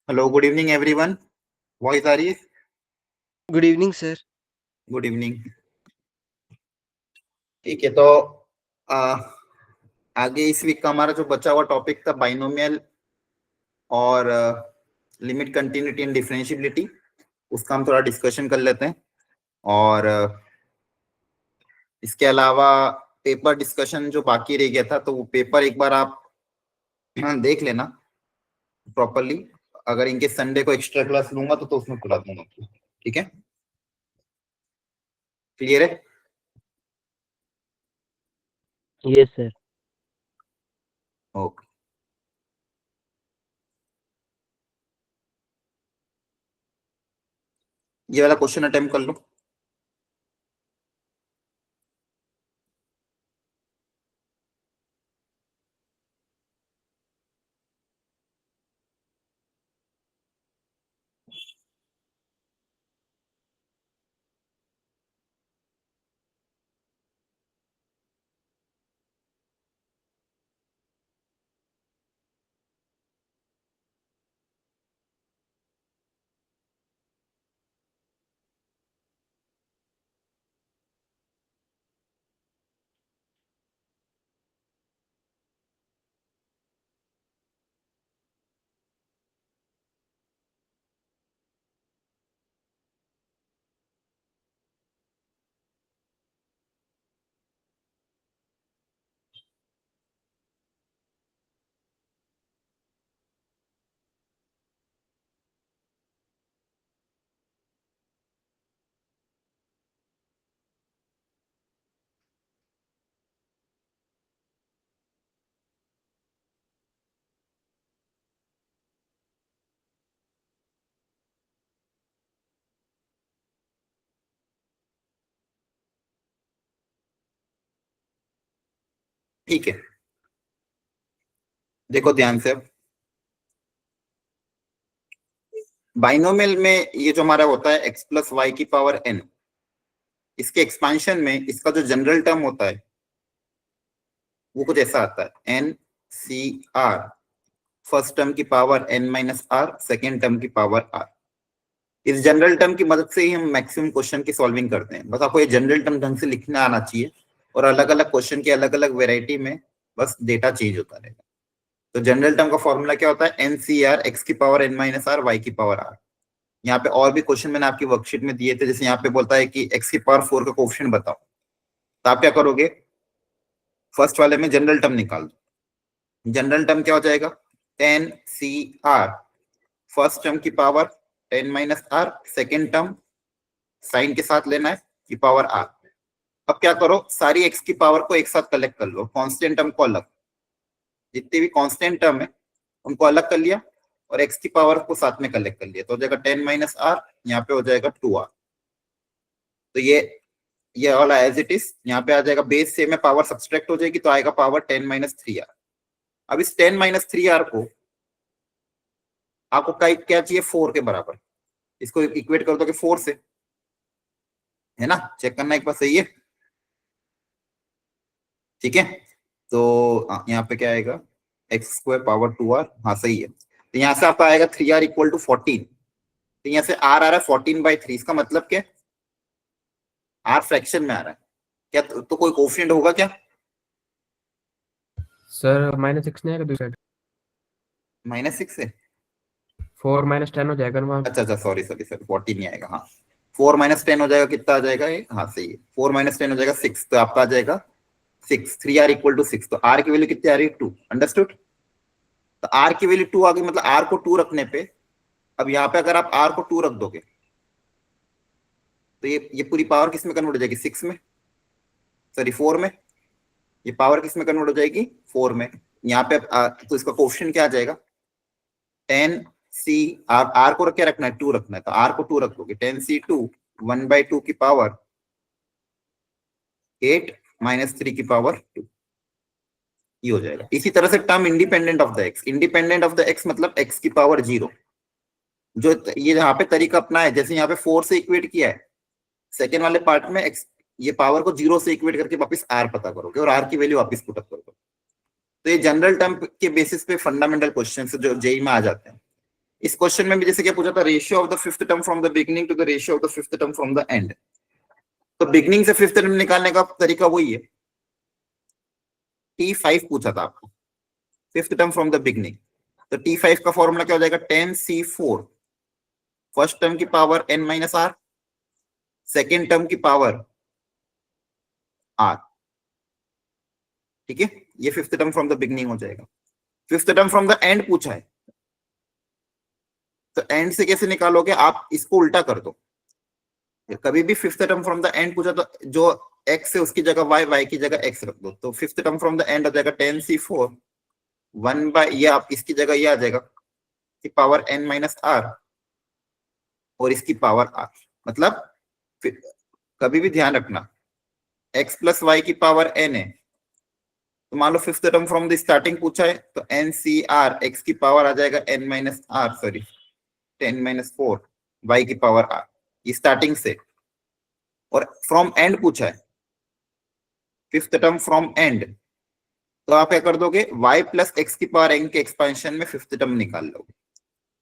Hello, good evening everyone. Voice आ रही है? Good evening sir. Good evening. ठीक है, तो आ, आगे इस वीक का हमारा जो बचा हुआ टॉपिक था बाइनोमियल और लिमिट कंटिन्यूटी एंड डिफरेंशियबिलिटी, उसका हम थोड़ा डिस्कशन कर लेते हैं। और इसके अलावा पेपर डिस्कशन जो बाकी रह गया था, तो वो पेपर एक बार आप देख लेना प्रॉपरली। अगर इनके संडे को एक्स्ट्रा क्लास लूंगा तो उसमें खुला दूंगा। ठीक है, क्लियर है? Yes sir. ओके, ये वाला क्वेश्चन अटेम्प्ट कर लो। ठीक है, देखो ध्यान से। अब बाइनोमियल में ये जो हमारा होता है x प्लस वाई की पावर n, इसके एक्सपांशन में इसका जो जनरल टर्म होता है वो कुछ ऐसा आता है n c r, first term की power n minus r, second term की पावर r। इस जनरल टर्म की मदद से ही हम मैक्सिमम क्वेश्चन की सॉल्विंग करते हैं। बस आपको ये जनरल टर्म ढंग से लिखना आना चाहिए, और अलग अलग क्वेश्चन के अलग अलग वेराइटी में बस डेटा चेंज होता रहेगा। तो जनरल टर्म का फॉर्मूला क्या होता है? एन सी आर, एक्स की power n minus R, Y की पावर r। यहाँ पे और भी क्वेश्चन मैंने आपकी वर्कशीट में दिए थे, जैसे यहाँ पे बोलता है कि x की पावर 4 का कोएफिशिएंट बताओ। तो आप क्या करोगे? फर्स्ट वाले में जनरल टर्म निकाल दो। जनरल टर्म क्या हो जाएगा? Ten C R, first term की power ten minus R, second term sign के साथ लेना है की पावर आर। अब क्या करो, सारी एक्स की पावर को एक साथ कलेक्ट कर लो, कांस्टेंट टर्म को अलग, जितने भी कांस्टेंट टर्म है उनको अलग कर लिया, और एक्स की पावर को साथ में कलेक्ट कर लिया, तो हो जाएगा टेन माइनस आर, यहाँ पे हो जाएगा टू आर। तो ये वाला एज इट इज यहाँ पे आ जाएगा, बेस से में पावर सब्सट्रैक्ट हो जाएगी तो आएगा power ten minus three R. अब इस टेन माइनस थ्री आर को आपको क्या चाहिए? फोर के बराबर। इसको इक्वेट कर दो कि फोर से, है ना? चेक करना एक बार, सही है? ठीक है, तो यहाँ पे क्या आएगा? X square power two R, हाँ सही है। तो यहाँ से आपका आएगा थ्री आर इक्वल टू 14। तो यहाँ से आर आ रहा है 14/3। इसका मतलब क्या? आर फ्रैक्शन में आ रहा है क्या? तो कोई कोफिशिएंट होगा क्या? सर -6 नहीं आएगा दूसरी साइड? -6 है? 4 - 10 हो जाएगा ना वहाँ। अच्छा अच्छा, सॉरी सॉरी सॉरी, 14 नहीं आएगा। हाँ, 4 - 10 हो जाएगा, कितना आ जाएगा ये? हाँ सही है, 4 - 10 हो जाएगा 6। तो आपका आ जाएगा 6, 3r इक्वल टू 6। तो r की वैल्यू कितनी आ रही है? 2। अंडरस्टूड? तो r की वैल्यू 2 आ गई, मतलब r को 2 रखने पे, अब यहाँ पे अगर आप r को 2 रख दोगे तो ये पूरी पावर किस में कन्वर्ट हो जाएगी? 6 में, सॉरी 4 में। ये पावर किस में कन्वर्ट हो जाएगी? 4 में। यहाँ पे तो इसका कोएफिशिएंट क्या आ जाएगा? 10c, आर को क्या रखना है? 2 रखना है, तो r को 2 रख दोगे, 10c2 1/2 की पावर 8 - 3 की पावर 2, ये हो जाएगा। इसी तरह से term independent of the x, independent of the x मतलब x की पावर 0। जो ये यहाँ पे तरीका अपना है, जैसे यहाँ पे 4 से इक्वेट किया है, सेकेंड वाले पार्ट में x, ये पावर को 0 से इक्वेट करके वापस r पता करोगे और r की वैल्यू वापस पुट अप करोगे। तो ये जनरल टर्म के बेसिस पे फंडामेंटल क्वेश्चन जो जेई में आ जाते हैं। इस क्वेश्चन में भी जैसे क्या पूछा था, ratio of the fifth term from the beginning to the ratio of the fifth term from the end. तो बिगिनिंग से फिफ्थ टर्म निकालने का तरीका वही है, T5 पूछा था आपको, fifth term from the beginning. तो T5 का फॉर्मूला क्या हो जाएगा, 10C4 फर्स्ट टर्म की power n minus R, second term की पावर r। ठीक है, ये fifth term from the beginning हो जाएगा। Fifth term from the and पूछा है, तो एंड से कैसे निकालोगे, आप इसको उल्टा कर दो। कभी भी fifth term from the and पूछा तो जो x है उसकी जगह y, y की जगह x रख दो। तो fifth term from the and हो जाएगा 10C4 1 बाय, ये आप इसकी जगह ये आ जाएगा की पावर n माइनस आर और इसकी पावर r। मतलब कभी भी ध्यान रखना, x प्लस वाई की पावर n है, तो मान लो fifth term from the starting पूछा है, तो NCR x की पावर आ जाएगा n minus R, sorry 10 minus 4 y की पावर r, ये स्टार्टिंग से। और फ्रॉम एंड पूछा है, फिफ्थ टर्म फ्रॉम एंड, तो आप क्या कर दोगे, y प्लस एक्स की पावर n के एक्सपेंशन में फिफ्थ टर्म निकाल लोगे।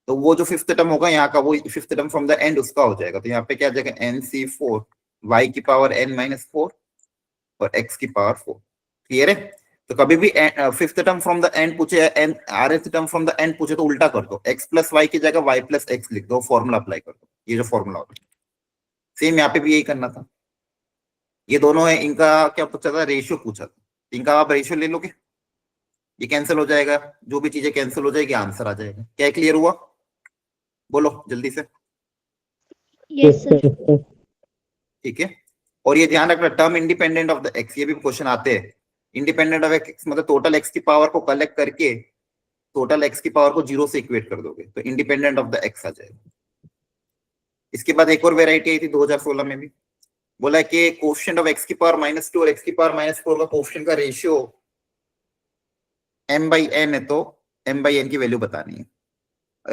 तो वो जो फिफ्थ टर्म होगा यहाँ का, वो fifth term from the and उसका हो जाएगा। तो यहाँ पे क्या आ जाएगा, NC4 y की पावर n माइनस 4 और x की पावर 4। क्लियर है? तो कभी भी fifth term from the and पूछे या rth term from the and पूछे तो उल्टा कर दो, x प्लस वाई की जगह y प्लस एक्स लिख दो, फॉर्मूला अप्लाई कर दो। ये जो फॉर्मूला होता है सेम यहाँ पे भी यही करना था। ये दोनों है, इनका क्या पूछा था, रेशियो पूछा था, इनका आप रेशियो ले लोगे, ये कैंसिल हो जाएगा, जो भी चीजें कैंसिल हो जाएगी आंसर आ जाएगा। क्या क्लियर हुआ, बोलो जल्दी से। Yes sir. ठीक है, और ये ध्यान रखना, term independent of the x, ये भी क्वेश्चन आते हैं। इंडिपेंडेंट ऑफ एक्स मतलब टोटल एक्स की पावर को कलेक्ट करके टोटल एक्स की पावर को 0 से इक्वेट कर दोगे तो इंडिपेंडेंट ऑफ द एक्स आ जाएगा। इसके बाद एक और वेराइटी आई थी 2016 में भी, बोला कि कोएफिशिएंट ऑफ एक्स की पावर -2 और एक्स की पावर -4 का कोएफिशिएंट का रेशियो m/n है, तो m/n की वैल्यू बतानी है।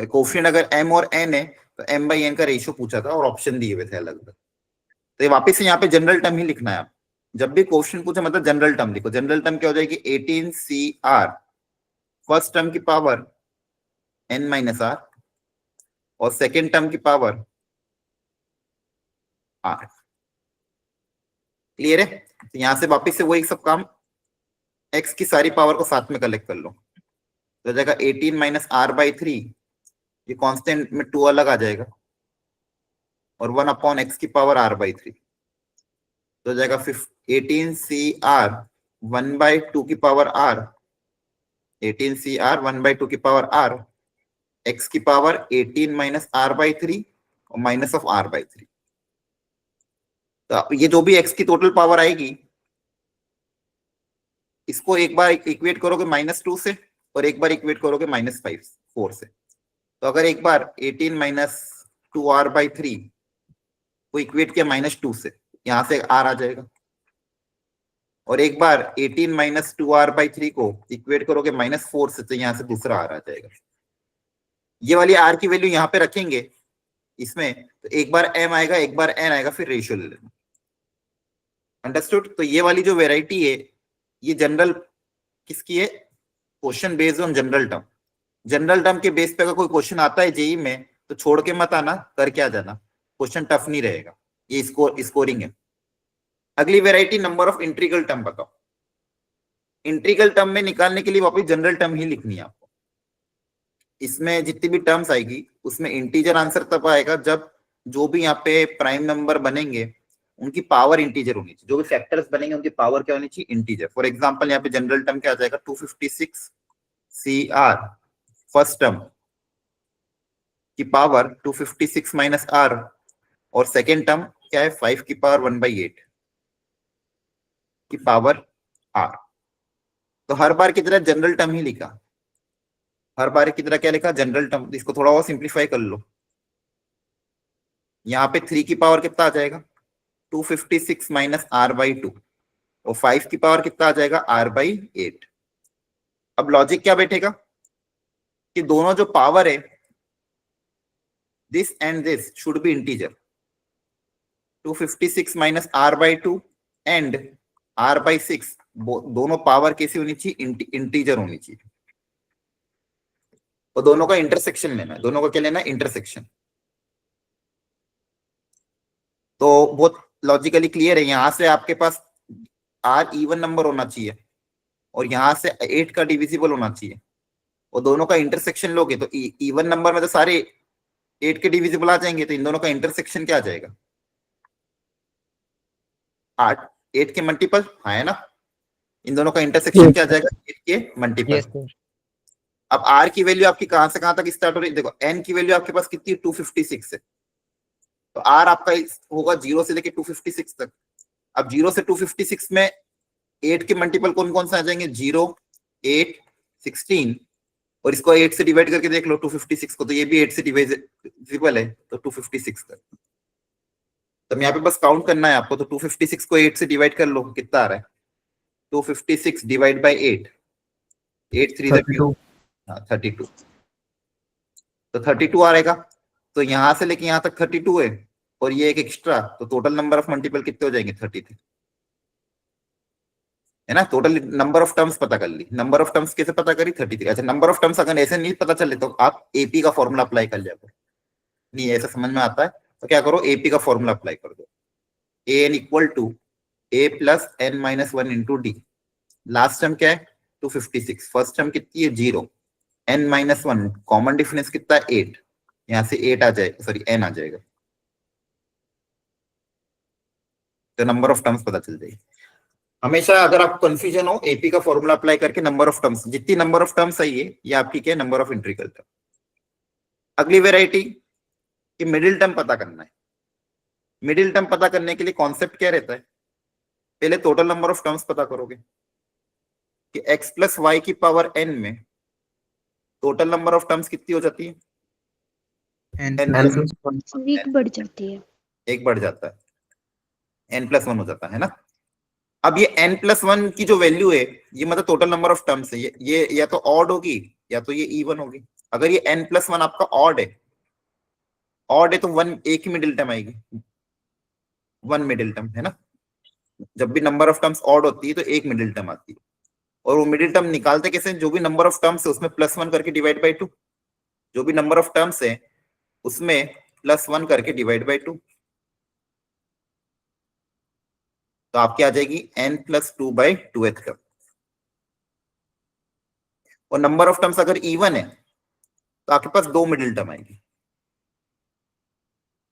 कोएफिशिएंट अगर m और n है तो m/n का रेशियो पूछा था और ऑप्शन दिए हुए थे अलग अलग। तो वापस से यहाँ पे जनरल टर्म ही लिखना है आप, जब भी क्वेश्चन पूछे मतलब जनरल टर्म लिखो। जनरल टर्म क्या हो जाएगी, 18CR फर्स्ट टर्म की पावर n माइनस आर और सेकेंड टर्म की पावर r। क्लियर है? तो यहां से वापस से वही सब काम, x की सारी पावर को साथ में कलेक्ट कर लो, तो हो जाएगा 18 माइनस r/3, ये कांस्टेंट में 2 अलग आ जाएगा, और 1 अपॉन x की पावर r/3, तो हो जाएगा 18CR 1/2 की पावर r, 18CR 1/2 की पावर r, x की पावर 18 माइनस r/3 और माइनस ऑफ r/3। तो ये जो भी x की टोटल पावर आएगी, इसको एक बार इक्वेट करोगे -2 से और एक बार इक्वेट करोगे -4 से। तो अगर एक बार 18 माइनस 2r/3 को इक्वेट किया -2 से, यहां से r आ जाएगा, और एक बार 18 माइनस 2r/3 को इक्वेट करोगे -4 से, तो यहां से दूसरा r आ जाएगा। ये वाली r की वैल्यू यहाँ पे रखेंगे इसमें, तो एक बार m आएगा एक बार n आएगा, फिर रेशियो ले लेना। अंडरस्टूड? तो ये वाली जो वेराइटी है ये जनरल किसकी है, question based on general term. General term के बेस पे अगर कोई क्वेश्चन आता है जेई में तो छोड़ के मत आना, करके आ जाना, क्वेश्चन टफ नहीं रहेगा, ये स्कोरिंग है। अगली variety number of integral term बताओ। इंटीग्रल टर्म में निकालने के लिए वापस जनरल टर्म ही लिखनी है आपको। इसमें जितनी भी टर्म्स आएगी उसमें इंटीजर आंसर तब आएगा जब जो भी यहाँ पे प्राइम नंबर बनेंगे उनकी पावर इंटीजर होनी चाहिए, जो भी फैक्टर्स बनेंगे उनकी पावर क्या होनी चाहिए, इंटीजर। फॉर एग्जांपल यहाँ पे जनरल टर्म क्या आ जाएगा, 256CR फर्स्ट टर्म की पावर 256 माइनस r, और सेकेंड टर्म क्या है 5 की पावर 1/8 की पावर r। तो हर बार की तरह जनरल टर्म ही लिखा, हर बार की तरह क्या लिखा, जनरल टर्म। इसको थोड़ा और सिंप्लीफाई कर लो, यहाँ पे 3 की पावर कितना आ जाएगा 256 माइनस r/2 और 5 की पावर कितना आ जाएगा r/8। अब लॉजिक क्या बैठेगा कि दोनों जो पावर है this and this should be integer, 256 minus r/2 and r/6 दोनों पावर कैसी होनी चाहिए, इंटीजर होनी चाहिए। और दोनों का इंटरसेक्शन लेना है। दोनों का क्या लेना है? इंटरसेक्शन। तो बहुत लॉजिकली क्लियर है। यहां से आपके पास आर इवन नंबर होना चाहिए और यहां से 8 का डिविजिबल होना चाहिए, और दोनों का इंटरसेक्शन लोगे तो इवन नंबर में तो सारे 8 के डिविजिबल आ जाएंगे, तो इन दोनों का इंटरसेक्शन क्या आ जाएगा? 8 8 के मल्टीपल, हाँ है ना? इन दोनों का इंटरसेक्शन क्या आ जाएगा? 8 के मल्टीपल। Yes sir. अब आर की वैल्यू आपकी कहां से कहां तक स्टार्ट हो रही है? देखो एन की वैल्यू आपके पास कितनी है? 256 है। तो आर आपका होगा 0 से लेके 256 तक। अब 0 से 256 में 8 के मल्टीपल कौन कौन से आ जाएंगे? 0, 8, 16, और इसको 8 से डिवाइड करके देख लो 256 को, तो ये भी 8 से डिवाइजिबल है, तो 256 तक। तो यहाँ पे बस काउंट करना है आपको, तो 256 को 8 से डिवाइड कर लो, कितना आ रहा है? 256 डिवाइड बाय 8, 8 3 32। 32, तो 32 आ रहेगा। तो यहां से लेके यहां तक 32 है, और ये एक एक्स्ट्रा, तो टोटल नंबर ऑफ मल्टीपल कितने हो जाएंगे? 33, है ना? टोटल नंबर ऑफ टर्म्स पता कर ली। नंबर ऑफ टर्म्स कैसे पता करी? 33। अच्छा, नंबर ऑफ टर्म्स अगर ऐसे नहीं पता चले तो आप एपी का फॉर्मूला अप्लाई कर लिया करो। नहीं ऐसा समझ में आता है तो क्या करो? एपी का फॉर्मूला अप्लाई कर दो। A N equal to A plus N minus 1 into D. Last term क्या है? 256। फर्स्ट टर्म कितनी है? 0, एन माइनस 1, कॉमन डिफरेंस कितना है? 8, यहां से 8 आ जाएगा, सॉरी एन आ जाएगा, तो नंबर ऑफ टर्म्स पता चल जाएगी। हमेशा अगर आपको कंफ्यूजन हो, एपी का फॉर्मूला अप्लाई करके नंबर ऑफ टर्म्स, जितनी नंबर ऑफ टर्म्स आई है ये आपकी क्या? Number of integral term. अगली वेराइटी कि मिडिल टर्म पता करना है। मिडिल टर्म पता करने के लिए कॉन्सेप्ट क्या रहता है? पहले टोटल नंबर ऑफ टर्म्स पता करोगे कि x प्लस वाई की पावर n में टोटल नंबर ऑफ टर्म्स कितनी हो जाती है? n N plus plus 1। वीक बढ़ जाती है। एक बढ़ जाता है, n प्लस 1 हो जाता है ना? अब ये n प्लस 1 की जो वैल्यू है, ये मतलब टोटल नंबर ऑफ टर्म्स है, ये या तो ऑड होगी या तो ये इवन होगी। अगर ये n प्लस 1 आपका ऑड है तो 1 एक ही मिडिल टर्म आएगी, 1 मिडिल टर्म, है ना? जब भी नंबर ऑफ टर्म्स ऑड होती है तो एक मिडिल टर्म आती है, और वो मिडिल टर्म निकालते कैसे? जो भी नंबर ऑफ टर्म्स है उसमें प्लस 1 करके डिवाइड बाई 2, जो भी नंबर ऑफ टर्म्स है उसमें प्लस 1 करके डिवाइड बाई 2, तो आपकी आ जाएगी n plus 2 by 2th term. और नंबर ऑफ टर्म्स अगर इवन है तो आपके पास 2 मिडिल टर्म आएगी।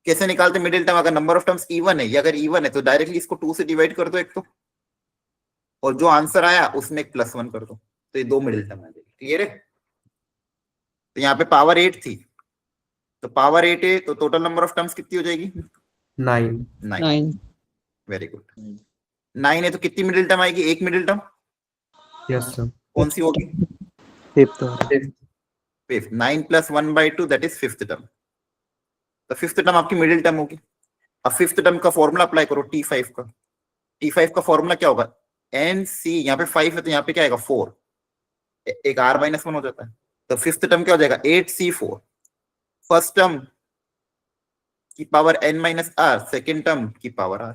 कैसे निकालते मिडिल टर्म? अगर नंबर ऑफ टर्म्स इवन है, या अगर इवन है तो डायरेक्टली इसको 2 से डिवाइड कर दो एक तो, और जो आंसर आया उसमें एक प्लस 1 कर दो, तो ये 2 मिडिल टर्म आ जाएगी। क्लियर है? तो यहाँ पे पावर 8 थी, तो पावर 8 है तो टोटल नंबर ऑफ टर्म्स कितनी हो जाएगी? 9। 9। Very good. 9 है तो कितनी मिडिल टर्म आएगी? एक मिडिल टर्म। Yes sir। कौन सी होगी? Fifth. Fifth. 9 plus 1 by 2 that is fifth term, तो फिफ्थ टर्म आपकी मिडिल टर्म होगी। अब फिफ्थ टर्म का फॉर्मूला अप्लाई करो T5 का। T5 का फॉर्मूला क्या होगा? एन सी, यहाँ पे 5 है तो यहाँ पे क्या आएगा? 4, एक R माइनस 1 हो जाता है, तो फिफ्थ टर्म क्या हो जाएगा? 8C4। फर्स्ट टर्म की power n minus R, second term की power r।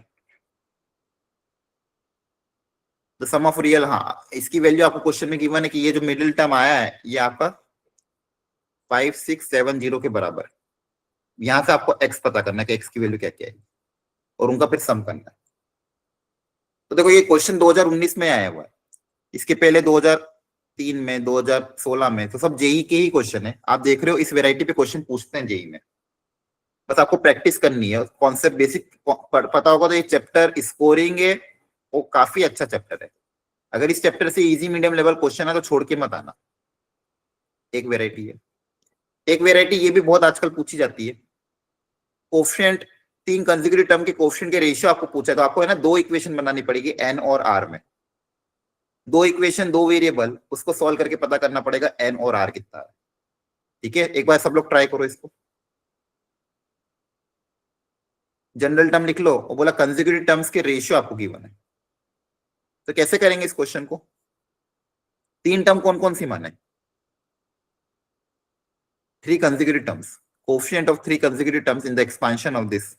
The sum of real, हाँ इसकी वैल्यू आपको क्वेश्चन में गिवन है कि ये जो मिडिल टर्म आया है ये आपका 5670 के बराबर। यहां से आपको x पता करना है कि x की वैल्यू क्या क्या है, और उनका फिर सम करना है। तो देखो ये क्वेश्चन 2019 में आया हुआ है, इसके पहले 2003 में, 2016 में, तो सब जेई के ही क्वेश्चन है। आप देख रहे हो इस वेराइटी पे क्वेश्चन पूछते हैं जेई में, बस आपको प्रैक्टिस करनी है, कॉन्सेप्ट बेसिक पता होगा तो ये चैप्टर स्कोरिंग है वो काफी अच्छा चैप्टर है। अगर इस चैप्टर से इजी मीडियम लेवल क्वेश्चन है तो छोड़ के मत आना। एक वेराइटी है। एक वेराइटी ये भी बहुत आजकल पूछी जाती है, कोफिशिएंट, 3 कंसेक्यूटिव टर्म के कोफिशिएंट के रेशियो आपको पूछा है, तो आपको है ना 2 इक्वेशन बनानी पड़ेगी एन और आर में। 2 इक्वेशन 2 वेरिएबल, उसको सॉल्व करके पता करना पड़ेगा एन और आर कितना है। ठीक है, एक बार सब लोग ट्राई करो इसको। जनरल टर्म लिख लो और बोला कंसेक्यूटिव टर्म्स के रेशियो आपको गिवन है, तो कैसे करेंगे इस क्वेश्चन को? 3 टर्म कौन कौन सी माने? 3 consecutive terms, coefficient of 3 consecutive terms in the expansion of this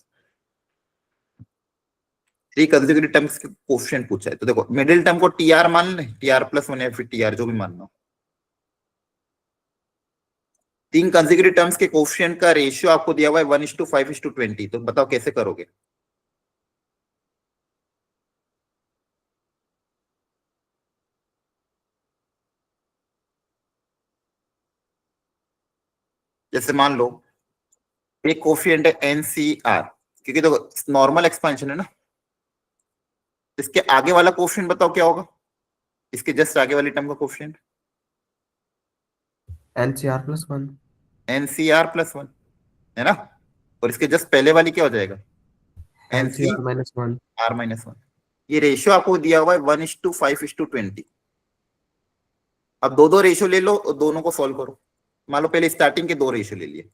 3 consecutive terms के coefficient पूछा है। तो देखो मिडिल टर्म को TR मान ले, TR प्लस 1 या फिर TR जो भी मानना हो, 3 कंसेक्यूटिव टर्म्स के कोफिशिएंट का रेशियो आपको दिया हुआ है 1:5:20, तो बताओ कैसे करोगे? जैसे मान लो एक कोफिशिएंट है NCR, क्योंकि तो नॉर्मल एक्सपेंशन है ना, इसके आगे वाला कोफिशिएंट बताओ क्या होगा? इसके जस्ट आगे वाली टर्म का कोफिशिएंट NCR plus 1. NCR+1 है ना, और इसके जस्ट पहले वाली क्या हो जाएगा? NCR minus 1. NCR-1। ये रेशियो आपको दिया हुआ है 1:5:20। अब दो दो रेशियो ले लो और दोनों को सॉल्व करो। मान लो पहले स्टार्टिंग के दो रेशियो ले लिए,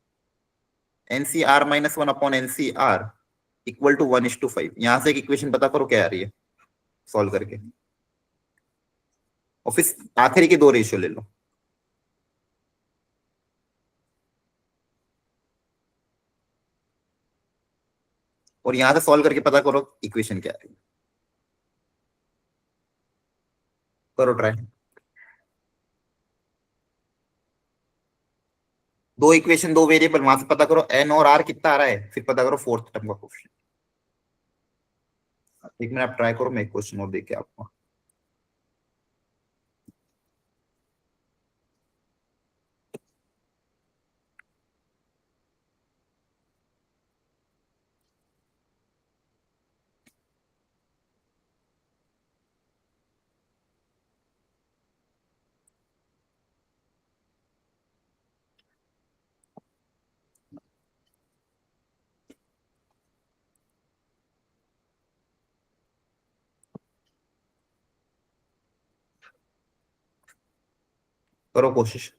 NCR-1/NCR इक्वल टू 1:5। यहां से एक इक्वेशन पता करो क्या आ रही है सॉल्व करके, और फिर आखिरी के दो रेशियो ले लो। और यहां से सॉल्व करके पता करो इक्वेशन क्या है। करो ट्राई। दो इक्वेशन दो वेरिएबल, वहां से पता करो N और R कितना आ रहा है, फिर पता करो फोर्थ टर्म का कोफिशिएंट। एक मिनट आप ट्राई करो, मैं एक क्वेश्चन और देके आपको। करो कोशिश।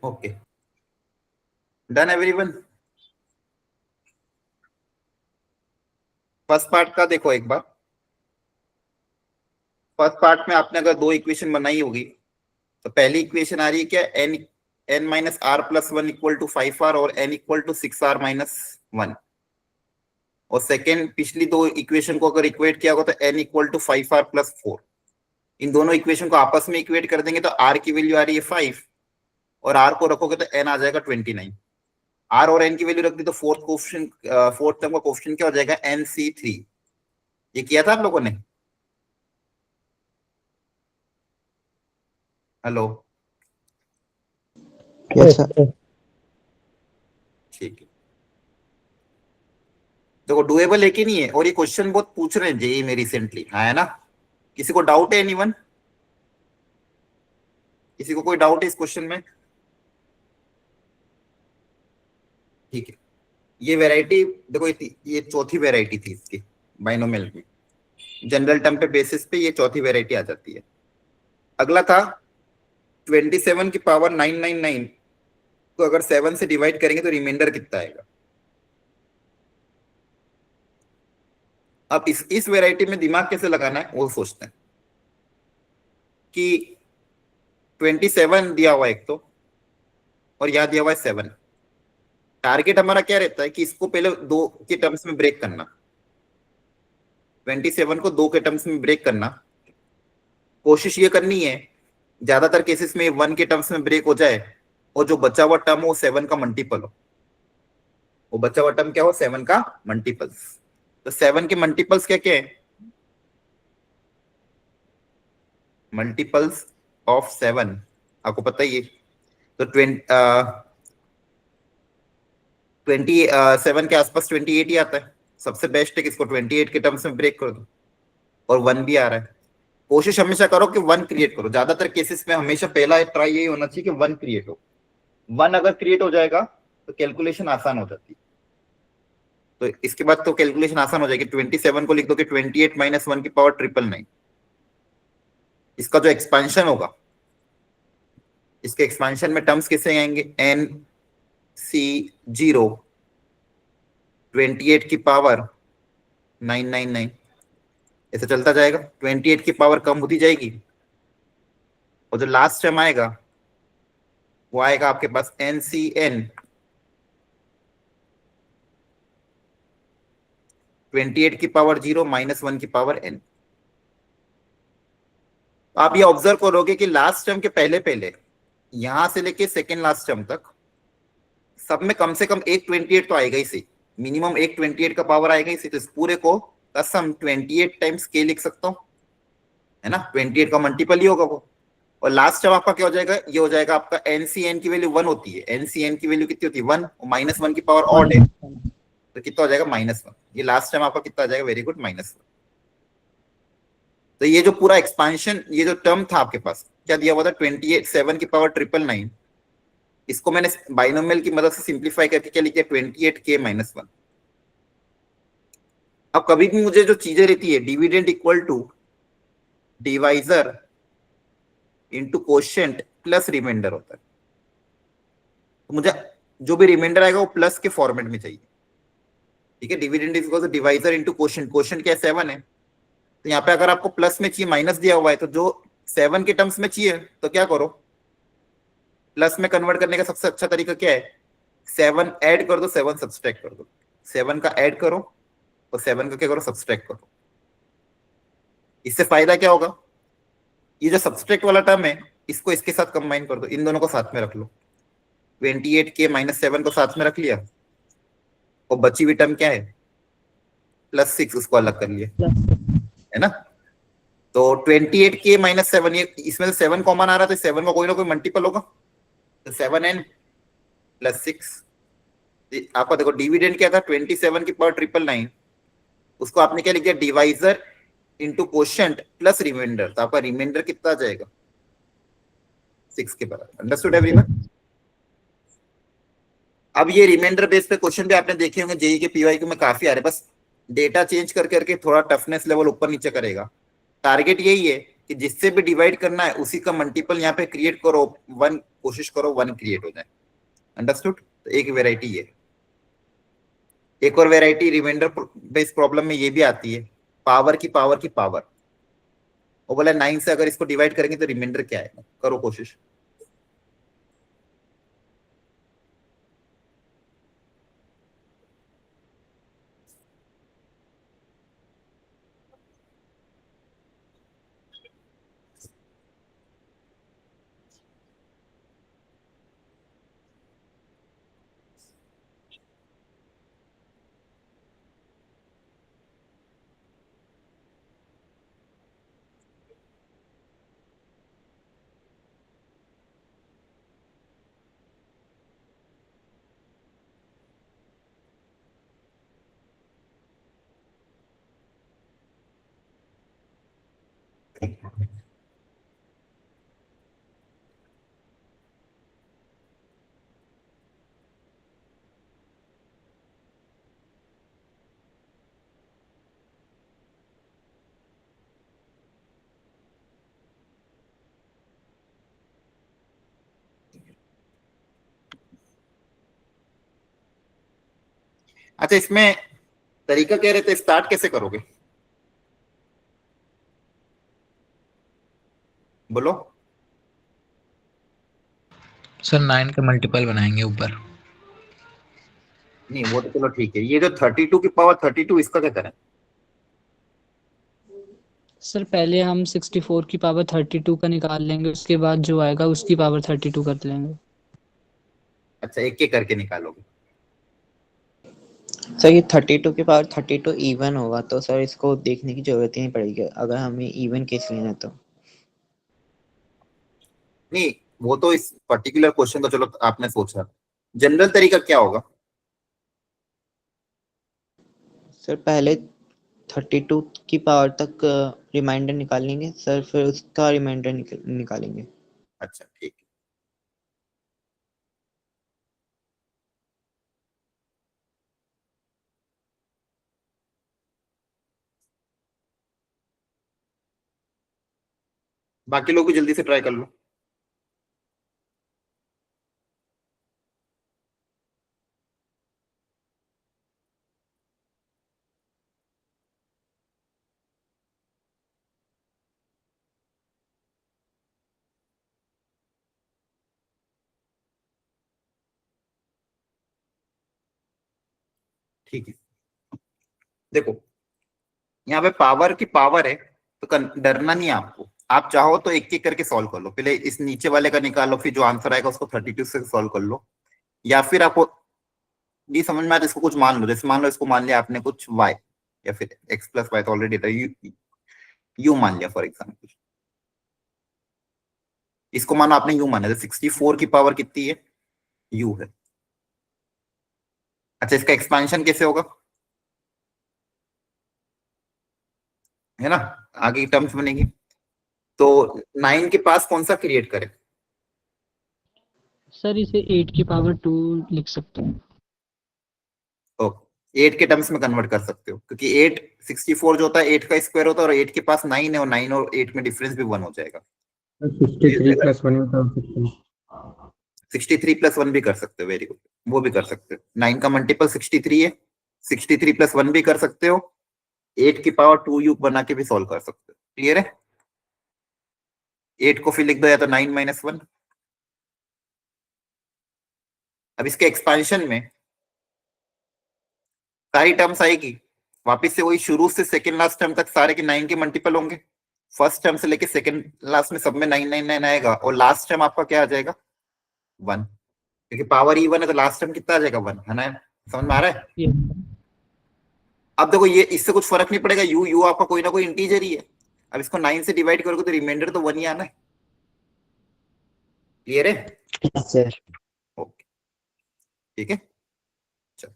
Okay, done everyone. First part का देखो एक बार। फर्स्ट पार्ट में आपने अगर दो इक्वेशन बनाई होगी तो पहली इक्वेशन आ रही है क्या, n minus R plus one equal to 5r और n equal to 6r minus 1। और सेकेंड पिछली दो इक्वेशन को अगर इक्वेट किया होगा तो n equal to 5r plus 4। इन दोनों इक्वेशन को आपस में इक्वेट कर देंगे तो r की वैल्यू आ रही है 5 और r को रखोगे तो n आ जाएगा 29। r और n की वैल्यू रख दी तो फोर्थ टर्म का कोएफिशिएंट क्या हो जाएगा, NC3। ये किया था आप लोगों ने? Hello, Yes, sir. ठीक है। देखो डुएबल है कि नहीं है, और ये क्वेश्चन बहुत पूछ रहे हैं जेई में रिसेंटली, हाँ है ना? किसी को डाउट है एनीवन? किसी को कोई डाउट है इस क्वेश्चन में? ठीक है, ये वैरायटी देखो, ये चौथी वैरायटी थी इसकी बाइनोमियल में। जनरल टर्म पे बेसिस पे ये चौथी वैरायटी आ जाती है। अगला था 27 की पावर 999 को अगर 7 से डिवाइड करेंगे तो रिमाइंडर कितना आएगा। अब इस वैरायटी में दिमाग कैसे लगाना है वो सोचते हैं कि 27 दिया हुआ एक तो, और यहां दिया हुआ है 7। टारगेट हमारा क्या रहता है कि इसको पहले दो के टर्म्स में ब्रेक करना, 27 को दो के टर्म्स में ब्रेक करना। कोशिश ये करनी है ज्यादातर केसेस में 1 के टर्म्स में ब्रेक हो जाए और जो बचा हुआ टर्म हो 7 का मल्टीपल हो। वो बचा हुआ टर्म क्या हो, 7 का मल्टीपल्स। तो 7 के मल्टीपल्स क्या क्या है, मल्टीपल्स ऑफ 7 आपको पता ही है। तो 27 के आसपास 28 ही आता है। सबसे बेस्ट है कि इसको 28 के टर्म्स में ब्रेक कर दो, और 1 भी आ रहा है। कोशिश हमेशा करो कि 1 क्रिएट करो। ज्यादातर केसेस में हमेशा पहला ट्राई यही होना चाहिए कि 1 क्रिएट हो। 1 अगर क्रिएट हो जाएगा तो कैलकुलेशन आसान हो जाती है। तो इसके बाद तो कैलकुलेशन आसान हो जाएगी। 27 को लिख दो कि 28 माइनस 1 की पावर 999। इसका जो एक्सपेंशन होगा, इसके एक्सपेंशन में टर्म्स किससे आएंगे, NC0 28 की पावर 999। ऐसे चलता जाएगा, 28 की पावर कम होती जाएगी, और जो लास्ट टर्म आएगा वो आएगा आपके पास NCN 28 की पावर 0 माइनस 1 की पावर n। आप ये ऑब्जर्व करोगे कि लास्ट टर्म के पहले पहले यहां से लेके सेकेंड लास्ट टर्म तक सब में कम से कम एक 28 तो आएगा ही सही, मिनिमम एक 28 का पावर आएगा ही सही। तो इस पूरे को का सम 28 टाइम्स k लिख सकता हूं, है ना? 28 का मल्टीपल ही होगा वो। और लास्ट टर्म आपका क्या हो जाएगा, ये हो जाएगा आपका NCN की वैल्यू 1 होती है। NCN की वैल्यू कितनी होती है, 1, और माइनस 1 की पावर ऑड है तो कितना हो जाएगा, -1। ये लास्ट टाइम आपका कितना आ जाएगा, वेरी गुड, -1। तो ये जो पूरा एक्सपेंशन, ये जो टर्म था आपके पास क्या दिया हुआ था, 28 7 की पावर 999। इसको मैंने बाइनोमियल की मदद से सिंप्लीफाई करके क्या लिखा, 28k माइनस 1। अब कभी भी मुझे जो चीजें रहती है, dividend equal to divisor into quotient plus remainder होता है। तो मुझे जो भी रिमाइंडर आएगा वो प्लस के फॉर्मेट में चाहिए, ठीक है? Dividend is equal to divisor into quotient. Quotient क्या है, 7 है। तो यहाँ पे अगर आपको प्लस में चाहिए, माइनस दिया हुआ है, तो जो 7 के टर्म्स में चाहिए तो क्या करो, प्लस में कन्वर्ट करने का सबसे अच्छा तरीका क्या है, 7 ऐड कर दो, 7 सब्सट्रैक्ट कर दो। 7 का ऐड करो और 7 का क्या करो, सब्सट्रैक्ट करो। इससे फायदा क्या होगा, ये जो सब्सट्रैक्ट वाला टर्म है इसको इसके साथ कंबाइन कर दो, इन दोनों को साथ में रख लो। 28k माइनस 7 को साथ में रख लिया, और बची हुई टर्म क्या है, +6, उसको अलग कर लिया, है ना? तो 28k माइनस 7, ये इसमें से 7 कॉमन आ रहा था, 7 का कोई ना कोई मल्टीपल होगा, तो 7n + 6। आपका देखो डिविडेंड क्या था, 27 की पावर 999, उसको आपने क्या लिख दिया, divisor into quotient plus remainder. तो आपका रिमाइंडर कितना आ जाएगा, 6 के बराबर। Understood everyone? अब ये रिमाइंडर बेस पे क्वेश्चन भी आपने देखे होंगे जेई के पीवाईक्यू में काफी आ रहे, बस डेटा चेंज कर करके थोड़ा टफनेस लेवल ऊपर नीचे करेगा। टारगेट यही है कि जिससे भी डिवाइड करना है उसी का मल्टीपल यहाँ पे क्रिएट करो, वन कोशिश करो वन क्रिएट हो जाए। अंडरस्टूड? तो एक वेराइटी है। एक और वेराइटी रिमाइंडर बेस्ड प्रॉब्लम में ये भी आती है, पावर की पावर की पावर। वो बोला 9 से अगर इसको डिवाइड करेंगे तो रिमाइंडर क्या आएगा, करो कोशिश। अच्छा, इसमें तरीका कह रहे थे, स्टार्ट कैसे करोगे बोलो? सर 9 का मल्टीपल बनाएंगे ऊपर। नहीं वो तो चलो ठीक है, ये जो 32 की पावर 32 इसका क्या करें? सर पहले हम 64 की पावर 32 का निकाल लेंगे, उसके बाद जो आएगा उसकी पावर 32 कर लेंगे। अच्छा, एक एक करके निकालोगे? सर ये 32 के पावर 32 इवन होगा तो सर इसको देखने की जरूरत ही नहीं पड़ेगी अगर हमें इवन केस लेना है तो। नहीं वो तो इस पर्टिकुलर क्वेश्चन का चलो आपने सोचा, जनरल तरीका क्या होगा? सर पहले 32 की पावर तक रिमाइंडर निकाल लेंगे सर, फिर उसका रिमाइंडर निकालेंगे। अच्छा ठीक है। बाकी लोग भी जल्दी से ट्राई कर लो। ठीक है, देखो यहाँ पे पावर की पावर है तो डरना नहीं है आपको। आप चाहो तो एक एक करके सॉल्व कर लो, पहले इस नीचे वाले का निकालो, फिर जो आंसर आएगा उसको 32 से सॉल्व कर लो। या फिर आपको नहीं समझ में आया तो इसको कुछ मान लो, जैसे मान लो इसको मान लिया आपने कुछ y या फिर x प्लस वाई तो ऑलरेडी था, यू मान लिया फॉर एग्जाम्पल। इसको मानो आपने यू माना, 64 की पावर कितनी है? यू है। अच्छा, इसका एक्सपांशन कैसे होगा, है ना? आगे की टर्म्स बनेगी। तो 9 के पास कौन सा क्रिएट करें? सर इसे 8 की पावर 2 लिख सकते हैं। ओके, 8 के टर्म्स में कन्वर्ट कर सकते हो, क्योंकि 8 64 जो होता है 8 का स्क्वायर होता है, और 8 के पास 9 है, और 9 और 8 में डिफरेंस भी 1 हो जाएगा। 63 प्लस 1 भी कर सकते हैं। 63 प्लस 1 भी कर सकते हो, वेरी गुड, वो भी कर सकते हो। 9 का मल्टीपल 63 है, 63 प्लस 1 भी कर सकते हो, 8 की पावर 2 यू बना के भी सॉल्व कर सकते हो। क्लियर है? 8 को फिर लिख दो या तो 9 माइनस 1। अब इसके एक्सपांशन में सारी टर्म्स आएगी वापिस से वही, शुरू से सेकेंड लास्ट टर्म तक सारे के 9 के मल्टीपल होंगे। फर्स्ट टर्म से लेके सेकेंड लास्ट में सब में 9 9 9 आएगा, और लास्ट टर्म आपका क्या आ जाएगा? 1, क्योंकि पावर इवन है तो लास्ट टर्म कितना आ जाएगा? 1, है ना? समझ में आ रहा है? ये अब देखो ये इससे कुछ फर्क नहीं पड़ेगा, यू यू आपका कोई ना कोई इंटीजर ही है। अब इसको 9 से डिवाइड करोगे तो रिमाइंडर तो 1 ही आना है। क्लियर है? सर ओके ठीक है। चलो,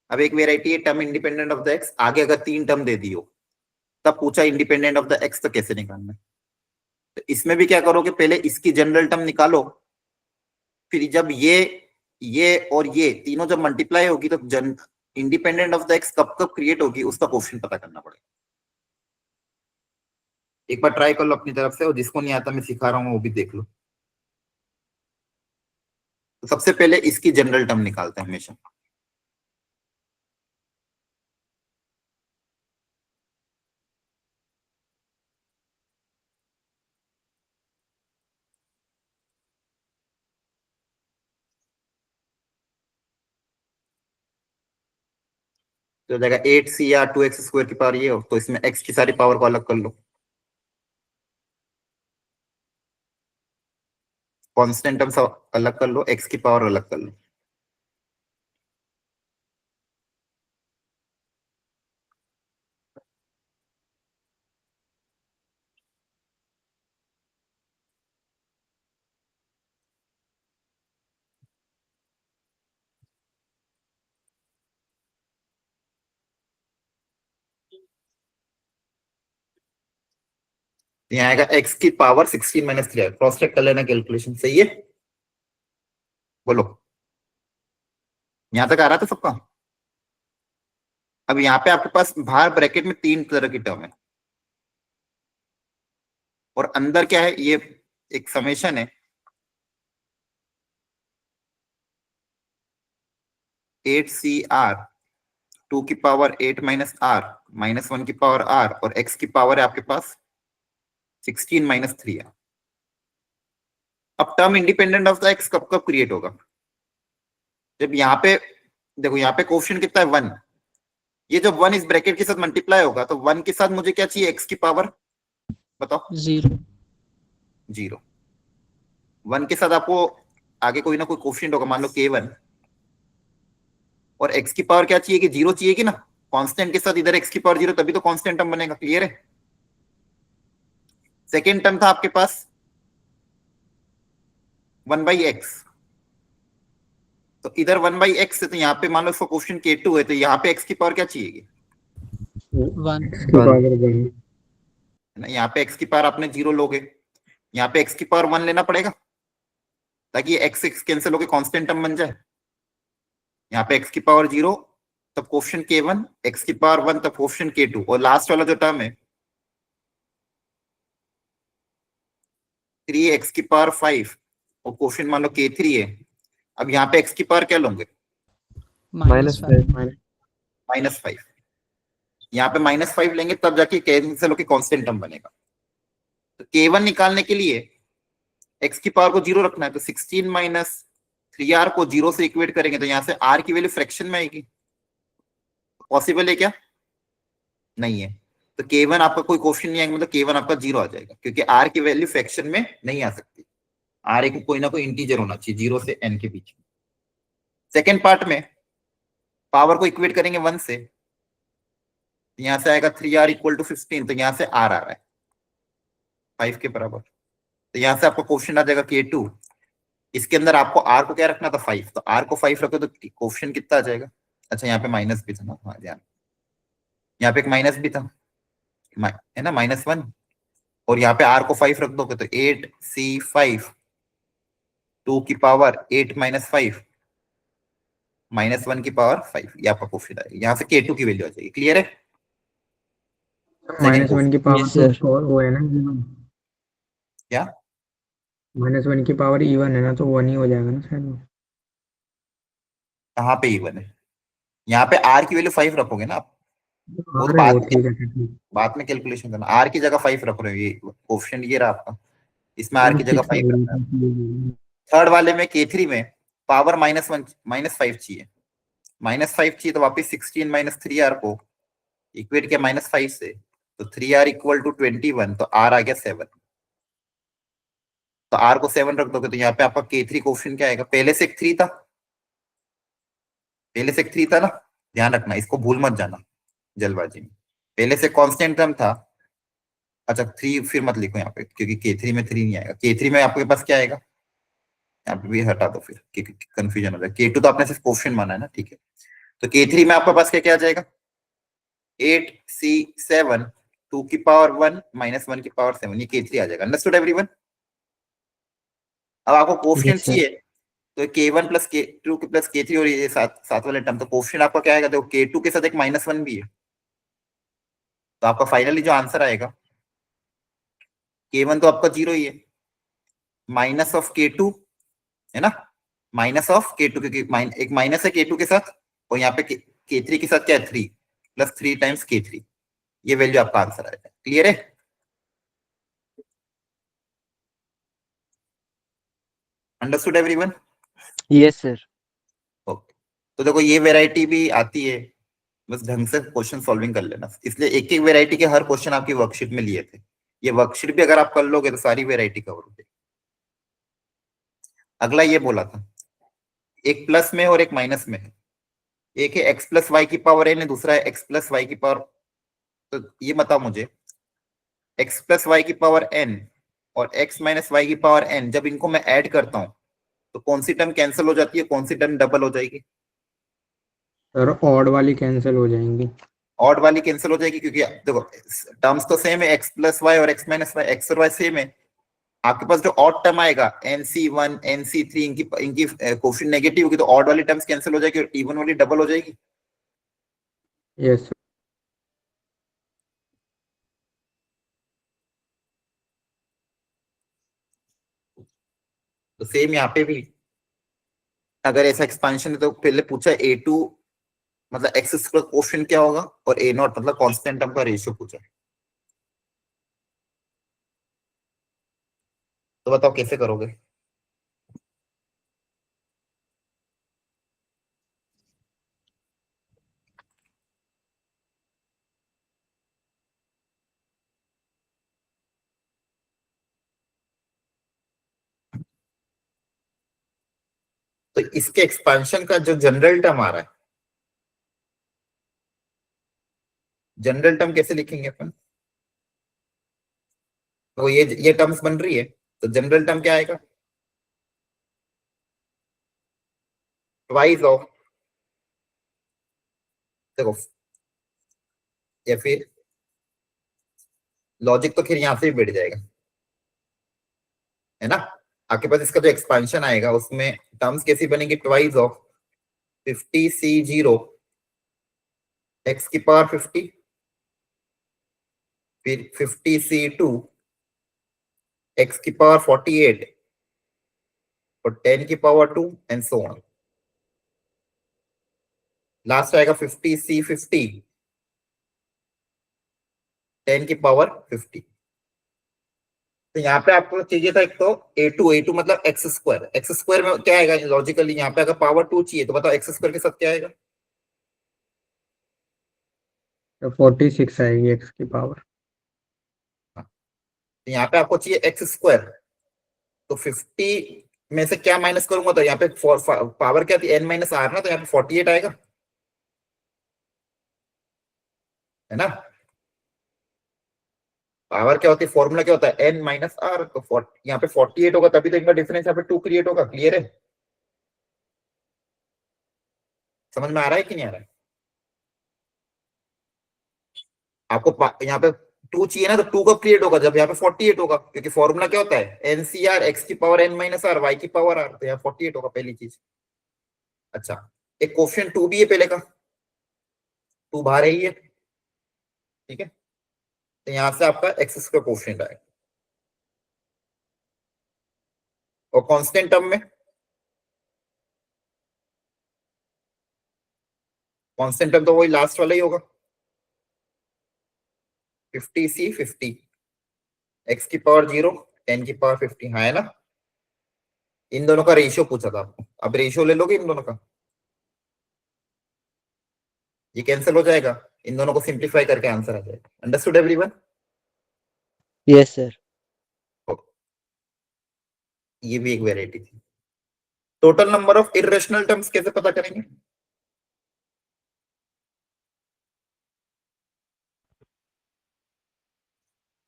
अब एक वेराइटी है term independent of the x. आगे अगर 3 टर्म दे दी हो तब पूछा इंडिपेंडेंट ऑफ द एक्स तो कैसे निकालना है। तो इसमें भी क्या करोगे, पहले इसकी जनरल टर्म निकालो, फिर जब ये और ये तीनों जब मल्टीप्लाई होगी तो इंडिपेंडेंट ऑफ द एक्स कब कब क्रिएट होगी उसका कोफिशिएंट पता करना पड़ेगा। एक बार ट्राई कर लो अपनी तरफ से, और जिसको नहीं आता मैं सिखा रहा हूँ वो भी देख लो। तो सबसे पहले इसकी जनरल टर्म निकालते हैं हमेशा। तो हो जाएगा 8c या 2x स्क्वायर की पावर ये हो, तो इसमें x की सारी पावर को अलग कर लो, कांस्टेंट टर्म्स अलग कर लो, x की पावर अलग कर लो। यहाँ आएगा x की पावर 16 माइनस 3, क्रॉस चेक कर लेना, कैलकुलेशन सही है। बोलो, यहां तक आ रहा था सबका? अब यहाँ पे आपके पास बाहर ब्रैकेट में 3 तरह की टर्म है, और अंदर क्या है, ये एक समेशन है 8cr 2 की पावर 8 माइनस r माइनस 1 की पावर r, और x की पावर है आपके पास 16 माइनस 3 r। अब term independent of the x कब कब क्रिएट होगा? जब यहाँ पे देखो, यहाँ पे कोफिशिएंट कितना है 1, ये जब 1 इस ब्रैकेट के साथ मल्टीप्लाई होगा तो 1 के साथ मुझे क्या चाहिए, x की पावर बताओ। 0 1 के साथ आपको आगे कोई ना कोई कोफिशिएंट होगा, मान लो k1, और x की पावर क्या चाहिए कि 0 चाहिए कि ना, कांस्टेंट के साथ इधर x की पावर 0, तभी तो कांस्टेंट टर्म बनेगा। क्लियर है? सेकेंड टर्म था आपके पास 1/x, तो इधर 1/x है, तो यहाँ पे मान लो इसका क्वेश्चन k2 है, तो यहाँ पे x की पावर क्या चाहिए, 1 इसकी पावर 1 है ना। यहाँ पे x की पावर आपने 0 लोगे, यहाँ पे x की पावर 1 लेना पड़ेगा, ताकि ये x कैंसिल होकर कांस्टेंट टर्म बन जाए। यहाँ पे x की पावर 0 तब क्वेश्चन k1, x की पावर 1 तब क्वेश्चन k2, और लास्ट वाला जो टर्म है 3x की पावर 5 और क्वेश्चन मान लो k3 है। अब यहाँ पे x की पावर क्या लोगे, -5 -5। यहाँ पे -5 लेंगे तब जाके कैंसिल होकर कांस्टेंट टर्म बनेगा। तो k1 निकालने के लिए x की पावर को 0 रखना है, तो 16 माइनस 3r को 0 से इक्वेट करेंगे, तो यहाँ से r की वैल्यू फ्रैक्शन में आएगी। पॉसिबल है क्या? नहीं है। तो k1 आपका कोई क्वेश्चन नहीं आएगा, मतलब k1 आपका 0 आ जाएगा, क्योंकि r की वैल्यू फ्रैक्शन में नहीं आ सकती। r एक कोई ना कोई इंटीजर होना चाहिए 0 से n के बीच में। सेकेंड पार्ट में पावर को इक्वेट करेंगे 1 से, यहां से आएगा 3r इक्वल टू 15, तो यहां से r आ रहा है 5 के बराबर, तो यहां से आपका क्वेश्चन आ जाएगा k2। इसके अंदर आपको r को क्या रखना था, 5, तो r को 5 रखो तो क्वेश्चन कितना आ जाएगा। अच्छा, यहाँ पे माइनस भी था ना, हाँ ध्यान, यहाँ पे एक माइनस भी था, है ना, -1, और यहाँ पे r को 5 रख दोगे तो 8c5 2 की पावर 8 माइनस 5 -1 की पावर 5, ये आपका क्वेश्चन आएगा। यहाँ से k2 की वैल्यू आ जाएगी। क्लियर है? -1 की पावर Yes, sir. तो वो है ना even। क्या -1 की पावर इवन है ना, तो 1 ही हो जाएगा ना शायद वो। कहाँ पे इवन है? यहाँ पे r की वैल्यू 5 रखोगे ना आप, वो तो अरे वो ठीक है ठीक। बाद में कैलकुलेशन करना। r की जगह 5 रख रहे हो, ये क्वेश्चन ये रहा आपका, इसमें r की जगह 5 रखना है। थर्ड वाले में k3 में पावर -1 -5 चाहिए, -5 चाहिए, तो वापिस 16 माइनस 3r को इक्वेट किया -5 से, तो 3r इक्वल टू 21, तो r आ गया 7, तो r को 7 रख दोगे तो यहाँ पे आपका k3 क्वेश्चन क्या आएगा, पहले से एक 3 था, पहले से एक 3 था ना, ध्यान रखना, इसको भूल मत जाना जल्दबाजी में। पहले से कांस्टेंट टर्म था, अच्छा 3 फिर मत लिखो यहाँ पे, क्योंकि k3 में 3 नहीं आएगा। k3 में आपके पास क्या आएगा, यहाँ पे भी हटा दो फिर, क्योंकि कंफ्यूजन हो जाए। k2 तो आपने सिर्फ क्वेश्चन माना है ना, ठीक है। तो k3 में आपके पास क्या क्या आ जाएगा, 8c7 2 की पावर 1 -1 की पावर 7, ये k3 आ जाएगा। Understood everyone? अब आपको कोफिशिएंट Yes, sir. चाहिए, तो k1 plus k2 plus k3, और ये साथ वाले टर्म, तो कोफिशिएंट आपका क्या आएगा, देखो k2 के साथ एक -1 भी है, तो आपका फाइनली जो आंसर आएगा K1 तो आपका 0 ही है, माइनस ऑफ K2 है ना, माइनस ऑफ K2 क्योंकि एक माइनस है K2 के साथ, और यहाँ पे K3 के साथ क्या है 3 प्लस 3 टाइम्स K3, ये वैल्यू आपका आंसर आएगा। क्लियर है? Understood everyone? Yes, sir. Okay, तो देखो ये वैरायटी भी आती है, बस ढंग से क्वेश्चन सॉल्विंग कर लेना, इसलिए एक एक वैरायटी के हर क्वेश्चन आपकी वर्कशीट में लिए थे, ये वर्कशीट भी अगर आप कर लोगे तो सारी वैरायटी कवर हो जाएगी। अगला ये बोला था, एक प्लस में और एक माइनस में है, एक है x प्लस वाई की पावर n है, दूसरा है x प्लस वाई की पावर, तो ये बताओ मुझे x प्लस वाई की पावर n और x माइनस वाई की पावर n, जब इनको मैं ऐड करता हूं तो कौन सी टर्म कैंसिल हो जाती है, कौन सी टर्म डबल हो जाएगी? सर ऑड वाली कैंसिल हो जाएंगी। ऑड वाली कैंसिल हो जाएगी, क्योंकि देखो टर्म्स तो सेम है, x प्लस वाई और x माइनस वाई, x और y सेम है, आपके पास जो ऑड टर्म आएगा nc1 nc3 इनकी कोफिशिएंट नेगेटिव होगी, तो ऑड वाली टर्म्स कैंसिल हो जाएगी और इवन वाली डबल हो जाएगी। यस तो सेम यहाँ पे भी अगर ऐसा एक्सपेंशन है तो पहले पूछा a2 मतलब एक्स स्क्वायर कोफिशिएंट क्या होगा, और a नॉट मतलब कांस्टेंट टर्म का रेशियो पूछा, तो बताओ कैसे करोगे? तो इसके एक्सपेंशन का जो जनरल टर्म आ रहा है, जनरल टर्म कैसे लिखेंगे अपन? तो ये टर्म्स बन रही है, तो जनरल टर्म क्या आएगा? ट्वाइस ऑफ, देखो या फिर लॉजिक तो खैर यहां से भी बैठ जाएगा, है ना, आपके पास इसका जो एक्सपेंशन आएगा उसमें टर्म्स कैसी बनेगी? ट्वाइस ऑफ 50c0 x की पावर 50, फिर 50c2 x की पावर 48 और 10 की power 2 and so on, last आएगा 50c50 10 की पावर 50। तो यहाँ पे आपको चाहिए था एक तो a2 मतलब एक्स स्क्वायर में क्या आएगा लॉजिकली, यहाँ पे अगर पावर 2 चाहिए तो बताओ एक्स स्क्वायर के साथ क्या आएगा? तो 46 आएगी x की पावर। तो यहाँ पे आपको चाहिए एक्स स्क्वायर, तो 50 में से क्या माइनस करूंगा, तो यहाँ पे पावर क्या थी n माइनस आर ना, तो यहाँ पे 48 आएगा, है ना, पावर क्या होती है, फॉर्मूला क्या होता है n माइनस आर, तो यहाँ पे 48 होगा, तभी तो इनका डिफरेंस यहाँ पे 2 क्रिएट होगा। क्लियर है? समझ में आ रहा है कि नहीं आ रहा है? आपको यहाँ पे 2 चाहिए ना, तो 2 कब क्रिएट होगा, जब यहाँ पे 48 होगा, क्योंकि फॉर्मूला क्या होता है एनसीआर एक्स की power n minus R Y की पावर आर, तो यहाँ 48 होगा पहली चीज। अच्छा, एक कोफिशिएंट 2 भी है पहले का, 2 बाहर है ही है, ठीक है, तो यहां से आपका एक्स स्क्वायर कोफिशिएंट आएगा, और कांस्टेंट टर्म में कांस्टेंट टर्म तो वही लास्ट वाला ही होगा, 50c50 x की पावर 0 10 की पावर 50, हाँ है ना, इन दोनों का रेशियो पूछा था आपको, अब रेशियो ले लोगे इन दोनों का, ये कैंसिल हो जाएगा, इन दोनों को सिंप्लीफाई करके आंसर आ जाएगा। Understood everyone? Yes, sir. ये भी एक वेराइटी थी। Total number of irrational terms कैसे पता करेंगे?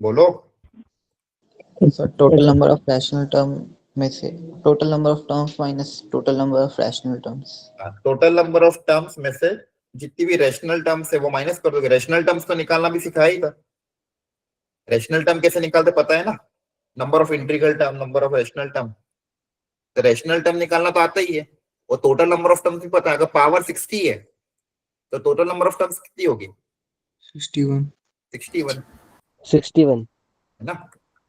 बोलो। Sir total number of rational term में से total number of terms minus total number of rational terms. Total number of terms में से जितनी भी रैशनल टर्म्स है वो माइनस कर दोगे। रैशनल टर्म्स तो निकालना भी सिखाया ही था, रैशनल टर्म कैसे निकालते पता है ना, number of integral term, number of rational term, तो रैशनल टर्म निकालना तो आता ही है, और टोटल नंबर ऑफ टर्म्स भी पता है, अगर पावर 60 है तो टोटल नंबर ऑफ टर्म्स कितनी होगी? 61 61 61. है ना,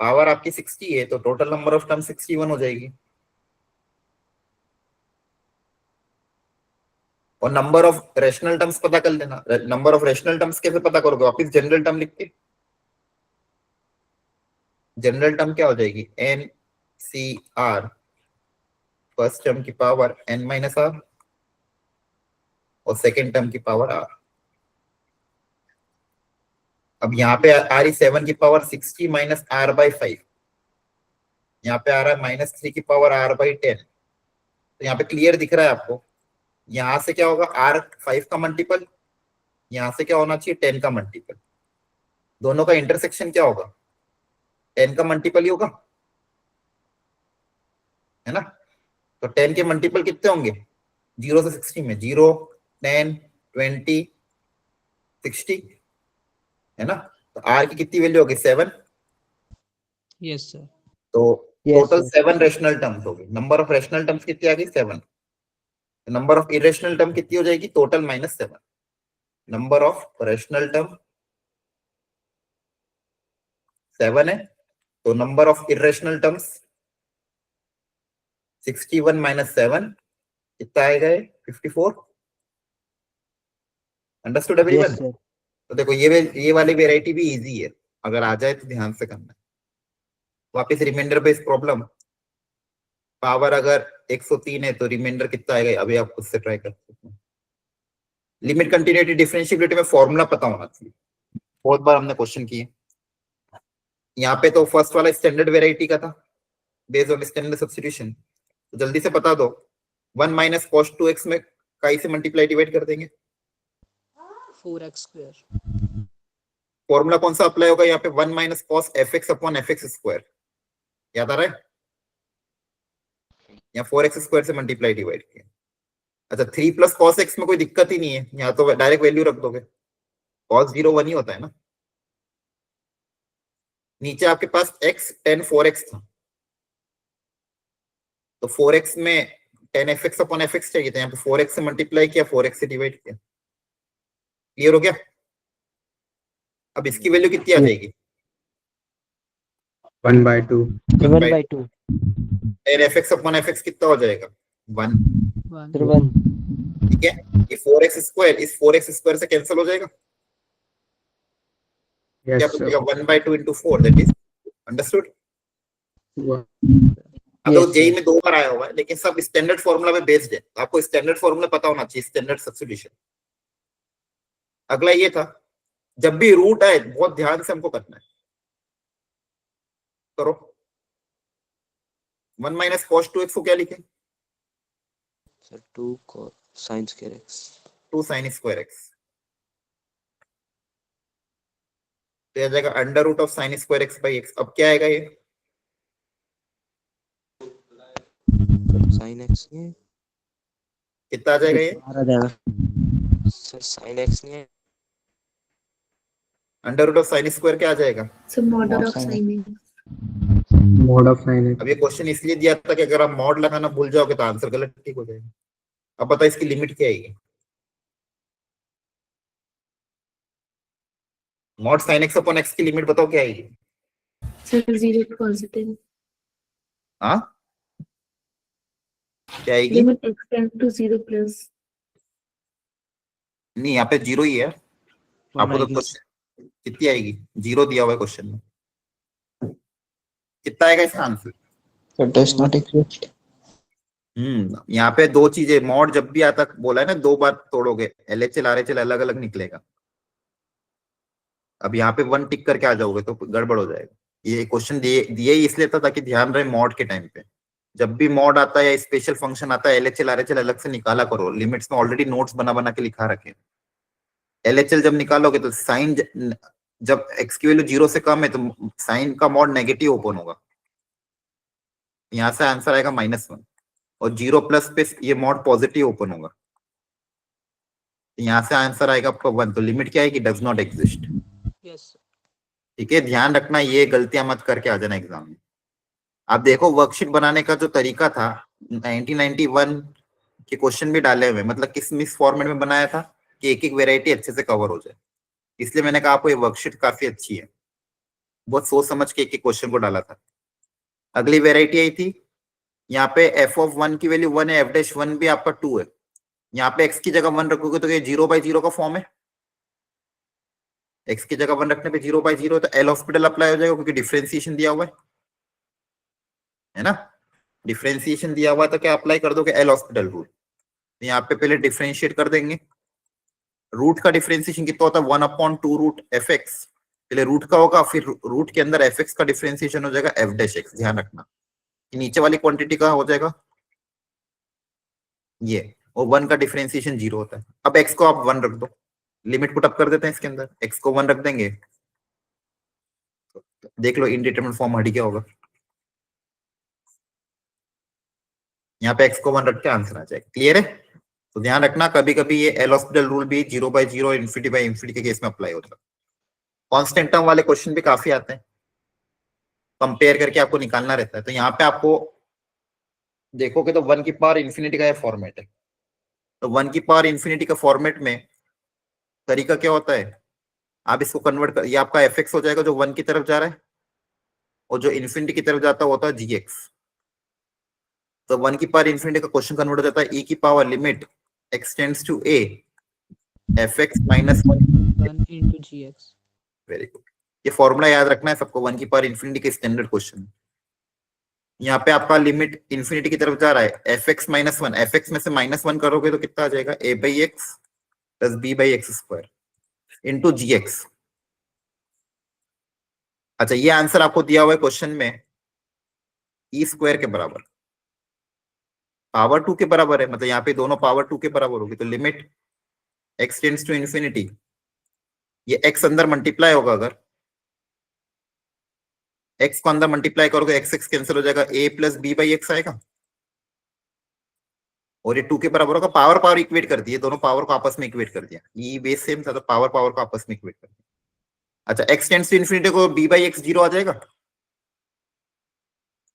पावर आपकी 60 है तो टोटल नंबर ऑफ टर्म 61 हो जाएगी, और नंबर ऑफ रेशनल टर्म्स पता कर लेना। नंबर ऑफ रेशनल टर्म्स कैसे पता करोगे, वापिस जनरल टर्म लिख के। जनरल टर्म क्या हो जाएगी, N C R, first term की पावर n माइनस आर और सेकेंड टर्म की पावर r। अब यहाँ पे आ रही 7 की पावर 60 माइनस r बाई 5, यहाँ पे आ रहा है -3 की पावर r बाई 10। तो यहाँ पे क्लियर दिख रहा है आपको, यहाँ से क्या होगा, r 5 का मल्टीपल, यहाँ से क्या होना चाहिए 10 का मल्टीपल, दोनों का इंटरसेक्शन क्या होगा 10 का मल्टीपल ही होगा, है ना। तो 10 के मल्टीपल कितने होंगे 0 से 60 में, 0 10 20 60, है ना। तो r की कितनी वैल्यू होगी 7, यस सर। तो Yes, total sir. 7 rational terms होगी। नंबर ऑफ रेशनल टर्म्स कितनी आ गई 7, नंबर ऑफ इरेशनल टर्म कितनी हो जाएगी total -7। Number of rational term 7 है, तो number of irrational terms 61 minus 7 कितना आएगा 54। Understood Yes, everyone. sir. तो देखो ये वाली वेराइटी भी इजी है, अगर आ जाए तो ध्यान से करना है। वापस रिमाइंडर बेस्ड प्रॉब्लम, पावर अगर 103 है तो रिमाइंडर कितना आएगा, अभी आप खुद से ट्राई कर सकते हैं। लिमिट कंटिन्यूटी डिफरेंशिएबिलिटी में फॉर्मूला पता होना चाहिए, बहुत बार हमने क्वेश्चन किए। यहाँ पे तो फर्स्ट वाला स्टैंडर्ड वेराइटी का था, बेस्ड ऑन स्टैंडर्ड सब्स्टिट्यूशन, तो जल्दी से बता दो 1 माइनस cos 2x में काई से मल्टीप्लाई डिवाइड कर देंगे, 4x स्क्वायर। फॉर्मूला कौन सा अप्लाई होगा यहाँ पे, 1 minus cos fx upon fx square, याद आ रहा है, या 4x स्क्वायर से मल्टीप्लाई डिवाइड किया। अच्छा 3 प्लस cos x में कोई दिक्कत ही नहीं है, यहाँ तो डायरेक्ट वैल्यू रख दोगे, cos 0 1 ही होता है ना। नीचे आपके पास x tan 4x था, तो 4x में tan fx अपॉन fx चाहिए था, यहाँ पे 4x से मल्टीप्लाई किया, 4x से डिवाइड किया। क्लियर हो गया। अब इसकी वैल्यू कितनी आ जाएगी 1/2 1/2. tan fx अपॉन fx कितना हो जाएगा 1, Sir, 1. ठीक है। ये 4x स्क्वायर इस 4x स्क्वायर से कैंसिल हो जाएगा, क्या yes sir बचेगा 1/2 into 4, that is understood. One. अब तो Yes, जेई sir. में 2 बार आया हुआ है, लेकिन सब स्टैंडर्ड फॉर्मूला पे बेस्ड है, तो आपको स्टैंडर्ड फॉर्मूला पता होना चाहिए, स्टैंडर्ड सब्स्टिट्यूशन। अगला ये था, जब भी रूट आए बहुत ध्यान से हमको करना है, करो। 1 माइनस cos 2x को क्या लिखें, sir 2 sin square x 2 sin square x, तो आ जाएगा under root of sin square x by x। अब क्या आएगा ये sin x नहीं है कितना आ जाएगा ये, आ जाएगा. सर sin x नहीं है under root of sin square क्या आ जाएगा। So mod Mod of sin sin x. mod of sin x अब ये क्वेश्चन इसलिए दिया था कि अगर आप मॉड लगाना भूल जाओगे तो आंसर गलत ठीक हो जाएगा। अब बताओ इसकी लिमिट क्या आएगी, mod sin x upon x की लिमिट बताओ क्या आएगी। So 0 to positive. हाँ क्या आएगी, Limit x tends to 0 plus. नहीं यहाँ पे 0 ही है, आपको तो क्वेश्चन कितनी आएगी 0 दिया हुआ है क्वेश्चन में, कितना आएगा इसका answer. So does not exist. यहाँ पे दो चीजें, मॉड जब भी आता बोला है ना 2 बार तोड़ोगे, LHL RHL अलग अलग निकलेगा। अब यहाँ पे 1 टिक करके आ जाओगे तो गड़बड़ हो जाएगा। ये क्वेश्चन दिए ही इसलिए था ताकि ध्यान रहे मॉड के टाइम पे, जब भी मॉड आता है या स्पेशल फंक्शन आता है LHL RHL अलग से निकाला करो। लिमिट्स में ऑलरेडी नोट्स बना बना के लिखा रखे। LHL जब निकालोगे तो साइन, जब x की वैल्यू 0 से कम है तो साइन का मॉड नेगेटिव ओपन होगा, यहाँ से आंसर आएगा -1, और 0 प्लस पे ये मॉड पॉजिटिव ओपन होगा, यहाँ से आंसर आएगा आपका 1। तो लिमिट क्या आएगी, डज नॉट एग्जिस्ट। यस ठीक है, ध्यान रखना ये गलतियां मत करके आ जाना एग्जाम में। आप देखो वर्कशीट बनाने का जो तरीका था 1991 के क्वेश्चन भी डाले हुए, मतलब किस मिस फॉर्मेट में बनाया था कि एक एक वेराइटी अच्छे से कवर हो जाए, इसलिए मैंने कहा आपको ये वर्कशीट काफी अच्छी है। बहुत सोच समझ के एक क्वेश्चन को डाला था। अगली वेराइटी आई थी, यहाँ पे एफ ऑफ 1 की वैल्यू 1 है, एफ डैश 1 भी आपका 2 है, यहाँ पे x की जगह 1 रखोगे तो ये 0/0 का फॉर्म है। x की जगह 1 रखने पे 0/0 तो एल हॉस्पिटल अप्लाई हो जाएगा, क्योंकि डिफरेंशिएशन दिया हुआ है ना, डिफरेंशिएशन दिया हुआ है तो क्या अप्लाई कर दोगे, एल हॉस्पिटल रूल। तो यहाँ पे पहले डिफरेंशिएट कर देंगे। रूट का डिफरेंशिएशन कितना होता है, 1/2 रूट एफ एक्स, पहले रूट का होगा, फिर रूट के अंदर एफ एक्स का डिफरेंशिएशन हो जाएगा एफ डैश एक्स। ध्यान रखना कि नीचे वाली क्वांटिटी का हो जाएगा ये, और 1 का डिफरेंशिएशन 0 होता है। अब x को आप 1 रख दो, लिमिट पुट अप कर देते हैं इसके अंदर, x को 1 रख देंगे, तो देख लो इनडिटरमिनेट फॉर्म हट गया होगा। यहाँ पे x को 1 रख के आंसर आ जाएगा। क्लियर है? तो ध्यान रखना कभी कभी ये एल हॉस्पिटल रूल भी 0/0 इन्फिनिटी के केस में अप्लाई होता है। कांस्टेंट टर्म वाले क्वेश्चन भी काफी आते हैं, कंपेयर करके आपको निकालना रहता है। तो यहाँ पे आपको देखोगे तो 1 की पावर इन्फिनिटी का फॉर्मेट है, तो 1 की पावर इन्फिनिटी का फॉर्मेट में तरीका क्या होता है, आप इसको कन्वर्ट कर, ये आपका एफ एक्स हो जाएगा जो 1 की तरफ जा रहा है, और जो इन्फिनिटी की तरफ जाता होता है जी एक्स। तो 1 की पावर इन्फिनिटी का क्वेश्चन कन्वर्ट हो जाता है e की power limit x tends to a F X minus 1 into gx। Very good, ये फॉर्मूला याद रखना है सबको, 1 की पावर इन्फिनिटी के स्टैंडर्ड क्वेश्चन। यहाँ पे आपका लिमिट इन्फिनिटी की तरफ जा रहा है, F X minus 1, F X में से -1 करोगे तो कितना आ जाएगा, a/x plus b/x square into G X. अच्छा, ये आंसर आपको दिया हुआ है क्वेश्चन में ई स्क्वायर के बराबर, पावर 2 के बराबर है, मतलब यहाँ पे दोनों पावर 2 के बराबर होगी। तो limit x tends to infinity, ये x अंदर मल्टीप्लाई होगा, अगर x को अंदर मल्टीप्लाई करोगे x कैंसिल हो जाएगा, a प्लस b/x आएगा, और ये 2 के बराबर होगा। पावर पावर इक्वेट कर दिए, दोनों पावर को आपस में इक्वेट कर दिया, ये बेस सेम था तो पावर पावर को आपस में इक्वेट कर दिया। अच्छा, x टेंड्स टू इन्फिनिटी को b/x 0 आ जाएगा,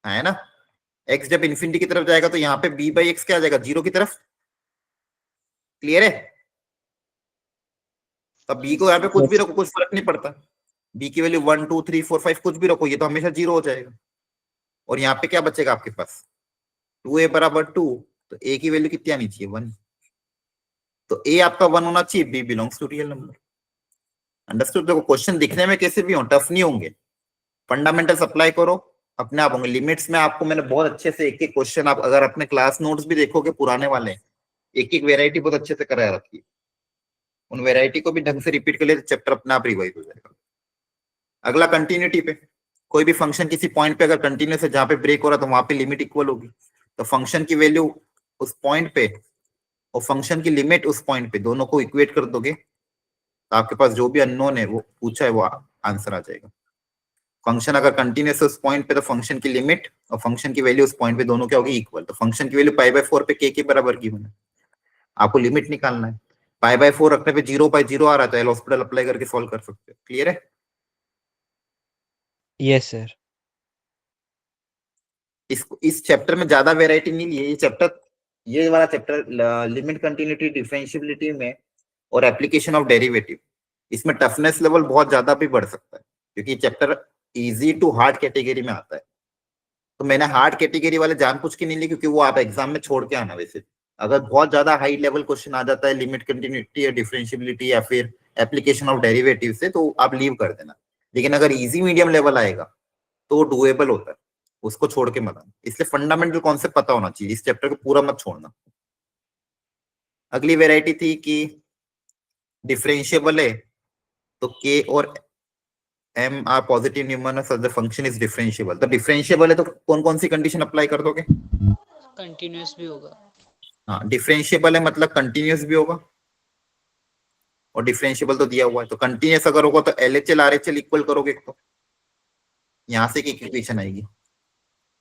है ना, x जब इन्फिनिटी की तरफ जाएगा तो यहाँ पे b/x क्या आ जाएगा, 0 की तरफ। क्लियर है? तब b को यहाँ पे कुछ भी रखो, कुछ फर्क नहीं पड़ता, b की वैल्यू 1 2 3 4 5 कुछ भी रखो, ये तो हमेशा 0 हो जाएगा। और यहाँ पे क्या बचेगा आपके पास, 2a बराबर 2, तो a की वैल्यू कितनी आनी चाहिए, 1। तो a आपका 1 होना चाहिए, b belongs to real number. Understood? देखो क्वेश्चन दिखने में कैसे भी हो, टफ नहीं होंगे, फंडामेंटल्स अप्लाई करो, अपने आप होंगे। लिमिट्स में आपको मैंने बहुत अच्छे से एक एक क्वेश्चन, आप अगर अपने क्लास नोट्स भी देखोगे पुराने वाले, एक एक वेराइटी बहुत अच्छे से करा रखी है, उन वेराइटी को भी ढंग से रिपीट कर ले तो चैप्टर अपने आप रिवाइज हो जाएगा। अगला कंटिन्यूटी पे, कोई भी फंक्शन किसी पॉइंट पे अगर कंटिन्यूस है, जहां पे ब्रेक हो रहा है तो वहां पे लिमिट इक्वल होगी, तो फंक्शन की वैल्यू उस पॉइंट पे और फंक्शन की लिमिट उस पॉइंट पे, दोनों को इक्वेट कर दोगे तो आपके पास जो भी अननोन है वो पूछा है वो आंसर आ जाएगा। फंक्शन अगर कंटिन्यूस है उस पॉइंट पे तो फंक्शन की लिमिट और फंक्शन की वैल्यू उस पॉइंट पे दोनों क्या होगी, इक्वल। तो फंक्शन की वैल्यू π/4 पे k के बराबर की होना, आपको लिमिट निकालना है, π/4 रखने पे 0/0 आ रहा था, एल हॉस्पिटल अप्लाई करके सॉल्व कर सकते हो। क्लियर है? Yes sir. इस चैप्टर में ज्यादा वेराइटी नहीं ली है, ये चैप्टर, ये वाला चैप्टर लिमिट कंटिन्यूटी डिफरेंशिएबिलिटी में और एप्लीकेशन ऑफ डेरिवेटिव, इसमें टफनेस लेवल बहुत ज्यादा भी बढ़ सकता है, क्योंकि chapter easy to hard category में आता है। तो मैंने हार्ड कैटेगरी वाले जानबूझ के नहीं लिए, क्योंकि वो आप एग्जाम में छोड़ के आना। वैसे अगर बहुत ज्यादा हाई लेवल क्वेश्चन आ जाता है लिमिट कंटिन्यूटी या डिफरेंशिएबिलिटी या फिर एप्लीकेशन ऑफ डेरिवेटिव से, तो आप लीव कर देना। लेकिन अगर इजी मीडियम लेवल आएगा तो डुएबल होता है, उसको छोड़ के मत आना। इसलिए फंडामेंटल कॉन्सेप्ट पता होना चाहिए, इस चैप्टर को पूरा मत छोड़ना। अगली वेराइटी थी कि डिफरेंशिएबल है तो k और m are positive numerals the function is differentiable. तो डिफरेंशिएबल है तो कौन कौन सी कंडीशन अप्लाई कर दोगे? कंटिन्यूअस भी होगा। हाँ, डिफरेंशिएबल है मतलब कंटिन्यूअस भी होगा, और डिफरेंशिएबल तो दिया हुआ है, तो कंटिन्यूअस अगर होगा तो LHL RHL इक्वल करोगे, तो यहाँ से एक इक्वेशन आएगी,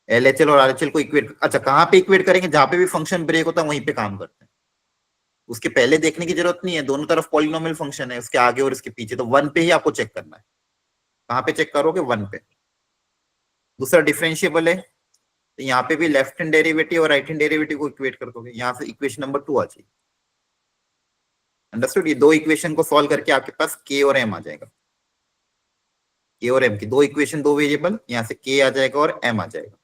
LHL और RHL को इक्वेट। अच्छा, कहाँ पे इक्वेट करेंगे? जहां पे भी फंक्शन ब्रेक होता है वहीं पे काम करते हैं, उसके पहले देखने की जरूरत नहीं है, दोनों तरफ पॉलिनोमियल फंक्शन है, उसके आगे और उसके पीछे, तो 1 पे ही आपको चेक करना है। कहाँ पे चेक करोगे? 1 पे। दूसरा डिफरेंशिएबल है तो यहाँ पे भी लेफ्ट हैंड डेरिवेटिव और राइट हैंड डेरिवेटिव को इक्वेट कर दोगे, यहाँ से इक्वेशन नंबर 2 आ जाएगी। अंडरस्टूड? ये दो इक्वेशन को सॉल्व करके आपके पास k और m आ जाएगा, के और एम की, दो इक्वेशन दो वेरिएबल, यहाँ से के आ जाएगा और एम आ जाएगा।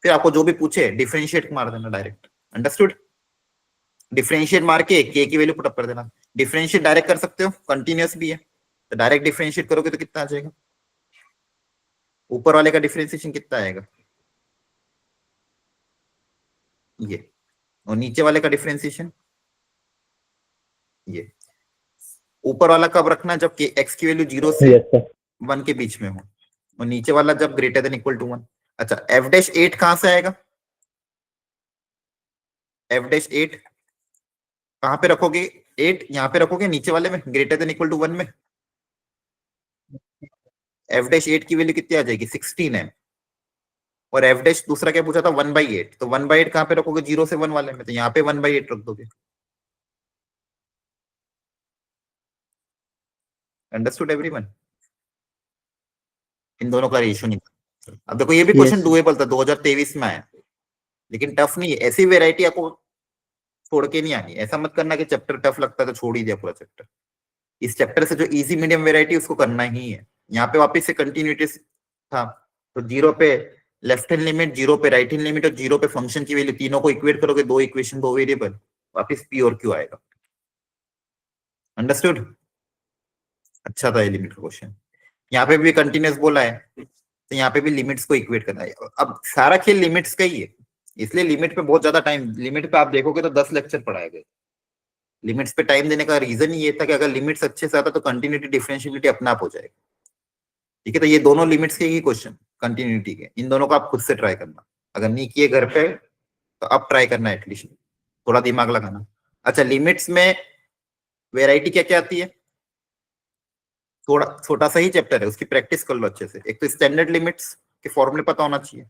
फिर आपको जो भी पूछे डिफरेंशिएट मार देना डायरेक्ट, अंडरस्टूड। डिफरेंशिएट मार के की वैल्यू पुट अप कर देना। डिफरेंशिएट डायरेक्ट कर सकते हो, कंटिन्यूअस भी है तो डायरेक्ट डिफरेंशिएट करोगे तो कितना आ जाएगा, ऊपर वाले का डिफरेंशिएशन कितना आएगा ये, और नीचे वाले का डिफरेंशिएशन ये। ऊपर वाला कब रखना, जब एक्स की वैल्यू 0 से 1 के बीच में हो, और नीचे वाला जब ग्रेटर देन इक्वल टू 1। अच्छा एफ डैश 8 कहां से आएगा, एफ डैश 8 कहां पे रखोगे, 8 यहाँ पे रखोगे नीचे वाले में ग्रेटर देन इक्वल टू 1 में। एफ डैश 8 की वैल्यू कितनी आ जाएगी 16 है, और एफ डैश दूसरा क्या पूछा था 1/8, तो 1/8 कहां पे रखोगे 0 से 1 वाले में, तो यहाँ पे 1/8 रख दोगे। अंडरस्टूड एवरीवन, इन दोनों का रेशियो निकाल। अब देखो ये भी क्वेश्चन Yes. डुएबल था, 2023 में आया, लेकिन टफ नहीं है। ऐसी वेराइटी आपको छोड़ के नहीं आनी, ऐसा मत करना कि चैप्टर टफ लगता है तो छोड़ ही दिया पूरा चैप्टर। इस चैप्टर से जो इजी मीडियम वेराइटी उसको करना ही है। यहाँ पे वापस से कंटिन्यूटी था, तो 0 पे लेफ्ट हैंड लिमिट, 0 पे राइट हैंड लिमिट और 0 पे फंक्शन की वैल्यू, तीनों को इक्वेट करोगे, दो इक्वेशन दो वेरिएबल, वापस पी और क्यू आएगा। अंडरस्टूड, अच्छा था ये लिमिट का क्वेश्चन। यहाँ पे भी कंटिन्यूअस बोला है, तो यहाँ पे भी लिमिट्स को इक्वेट करना है। अब सारा खेल लिमिट्स का ही है, इसलिए लिमिट पे बहुत ज्यादा टाइम, लिमिट पे आप देखोगे तो 10 लेक्चर पढ़ाए गए। लिमिट्स पे टाइम देने का रीजन ये था कि अगर लिमिट्स अच्छे से आता तो कंटिन्यूटी डिफरेंशिएबिलिटी अपना आप हो जाएगा। ठीक है, तो ये दोनों लिमिट्स के ही क्वेश्चन कंटिन्यूटी के, इन दोनों को आप खुद से ट्राई करना, अगर नहीं किए घर पे तो अब ट्राई करना, एटलीस्ट थोड़ा दिमाग लगाना। अच्छा लिमिट्स में वेराइटी क्या क्या आती है, थोड़ा छोटा सा ही चैप्टर है, उसकी प्रैक्टिस कर लो अच्छे से। एक तो स्टैंडर्ड लिमिट्स के फॉर्मूले पता होना चाहिए,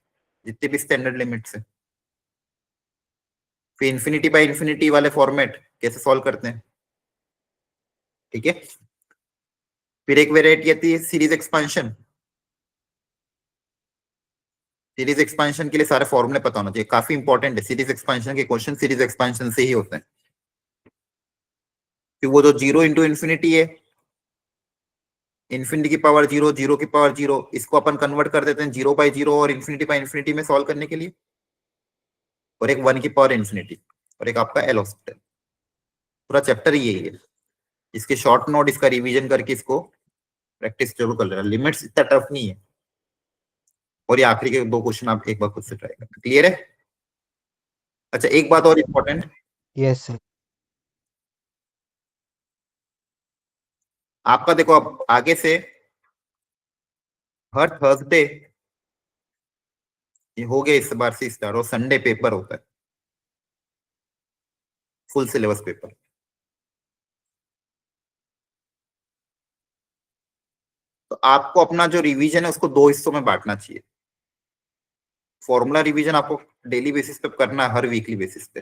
जितने भी स्टैंडर्ड लिमिट्स है। फिर इन्फिनिटी बाय इन्फिनिटी वाले फॉर्मेट कैसे सॉल्व करते हैं, ठीक है। फिर एक वेराइटी आती है सीरीज एक्सपांशन। सीरीज एक्सपांशन के लिए सारे फॉर्मूले पता होना चाहिए, काफी इंपॉर्टेंट है। सीरीज एक्सपांशन के क्वेश्चन सीरीज एक्सपांशन से ही होते हैं। फिर वो जो 0 इंटू इन्फिनिटी है, इन्फिनिटी की पावर 0, 0 की पावर 0, इसको अपन कन्वर्ट कर देते हैं 0/0 और इन्फिनिटी बाय इन्फिनिटी में सॉल्व करने के लिए, और एक 1 की पावर इन्फिनिटी, और एक आपका एल हॉस्पिटल। पूरा चैप्टर यही है, इसके शॉर्ट नोट, इसका रिवीजन करके इसको प्रैक्टिस जरूर कर लेना। लिमिट्स इतना टफ नहीं है, और ये आखिरी के 2 क्वेश्चन आप एक बार खुद से ट्राई करना। क्लियर है। अच्छा एक बात और इम्पोर्टेंट, Yes, sir. आपका देखो अब आगे से हर थर्सडे, ये हो गया इस बार से स्टार्ट, और संडे पेपर होता है, फुल सिलेबस पेपर। तो आपको अपना जो रिवीजन है उसको 2 हिस्सों में बांटना चाहिए। फॉर्मूला रिवीजन आपको डेली बेसिस पे करना है, हर वीकली बेसिस पे।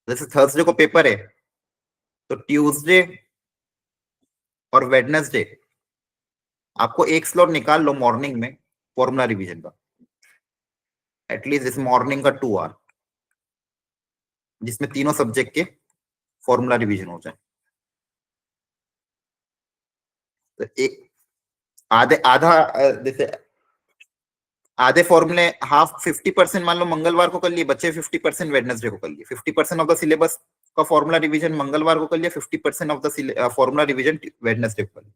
जैसे थर्सडे को पेपर है, तो ट्यूसडे और वेडनेसडे आपको एक स्लॉट निकाल लो मॉर्निंग में फॉर्मूला रिवीजन का, एटलीस्ट इस मॉर्निंग का 2 आवर, जिसमें तीनों सब्जेक्ट के फॉर्मूला रिवीजन हो जाए। तो एक आधा जैसे आधे फॉर्मूले हाफ 50% मान लो मंगलवार को कर लिए, बच्चे 50% वेडनेसडे को कर लिए। 50% ऑफ द सिलेबस का फॉर्मूला रिवीजन मंगलवार को कर लिया, 50% of the formula revision Wednesday को कर लिया।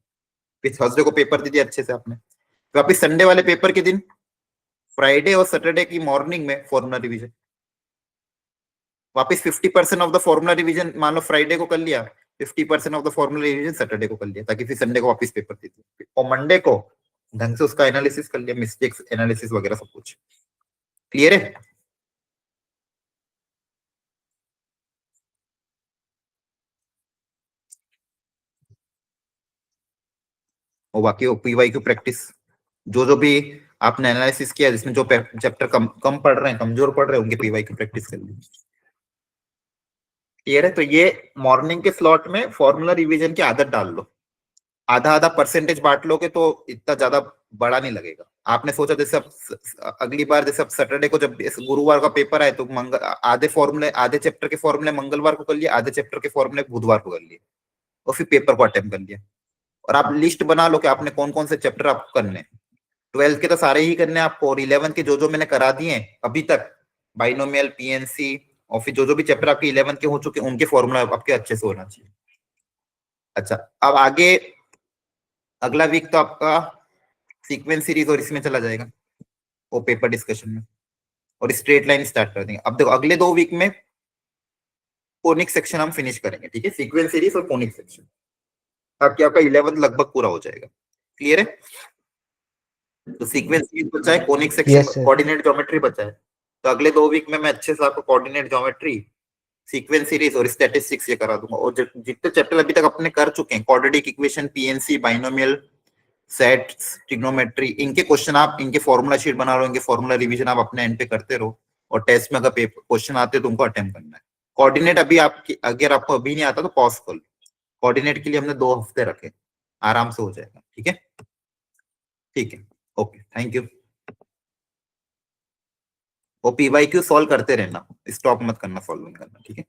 फिर थर्सडे को पेपर दे दिया अच्छे से आपने। तो वापिस संडे वाले पेपर के दिन फ्राइडे और सैटरडे की मॉर्निंग में फॉर्मूला रिवीजन, वापिस 50% ऑफ द फॉर्मूला रिवीजन मान लो फ्राइडे को कर लिया, 50% of the formula revision Saturday को कर लिया, ताकि फिर संडे को वापस पेपर दे दिया, और मंडे को ढंग से उसका एनालिसिस कर लिया, मिस्टेक्स एनालिसिस वगैरह सब कुछ। क्लियर है। और बाकी पीवाई की प्रैक्टिस, जो भी आपने एनालिसिस किया, जिसमें जो चैप्टर कम पढ़ रहे हैं, कमजोर पढ़ रहे हैं, उनके पीवाई की प्रैक्टिस कर लीजिए। क्लियर है। तो ये मॉर्निंग के स्लॉट में फॉर्मूला रिवीजन की आदत डाल लो, आधा आधा परसेंटेज बांट लोगे तो इतना ज्यादा बड़ा नहीं लगेगा। आपने सोचा जैसे अब अगली बार, जैसे अब सैटरडे को जब गुरुवार का पेपर आए, तो आधे चैप्टर के फॉर्मूले मंगलवार को कर लिए, आधे चैप्टर के फॉर्मूले बुधवार को कर लिए। और फिर पेपर को अटेम्प्ट कर लिया। और आप लिस्ट बना लो कि आपने कौन कौन से चैप्टर आपको करने हैं। 12th के तो सारे ही करने हैं आपको, और 11th के जो जो मैंने करा दिए हैं अभी तक, बाइनोमियल, पीएनसी, और फिर जो जो भी चैप्टर आपके 11th के हो चुके हैं उनके फॉर्मूला आपके अच्छे से होना चाहिए। अच्छा, अब आगे अगला वीक तो आपका सीक्वेंस सीरीज और इसमें चला जाएगा, वो पेपर डिस्कशन में, और स्ट्रेट लाइन स्टार्ट कर देंगे। अब देखो अगले 2 वीक में कोनिक सेक्शन हम फिनिश करेंगे, ठीक है, सीक्वेंस सीरीज और कोनिक सेक्शन, ताकि आपका 11th लगभग पूरा हो जाएगा। क्लियर है? तो सीक्वेंस सीरीज बचा है, conic section, Yes, sir. Coordinate geometry बचा है। तो अगले 2 वीक में मैं अच्छे से आपको कोऑर्डिनेट ज्योमेट्री, सीक्वेंस सीरीज और स्टैटिस्टिक्स ये करा दूंगा। और जितने चैप्टर अभी तक अपने कर चुके हैं, quadratic equation, PNC, binomial, sets, trigonometry, इनके क्वेश्चन आप इनके फॉर्मूला शीट बना लो, इनके फॉर्मूला रिवीजन आप अपने एंड पे करते रहो, और टेस्ट में अगर पेपर क्वेश्चन आते हैं तो उनको अटेम्प्ट करना है। कोऑर्डिनेट अभी आपकी अगर आपको अभी नहीं आता तो पॉज कर लो, कोऑर्डिनेट के लिए हमने 2 हफ्ते रखे, आराम से हो जाएगा। ठीक है, ठीक है, ओके, थैंक यू। वो पीवाईक्यू सॉल्व करते रहना, स्टॉप मत करना, सॉल्व करना, ठीक है।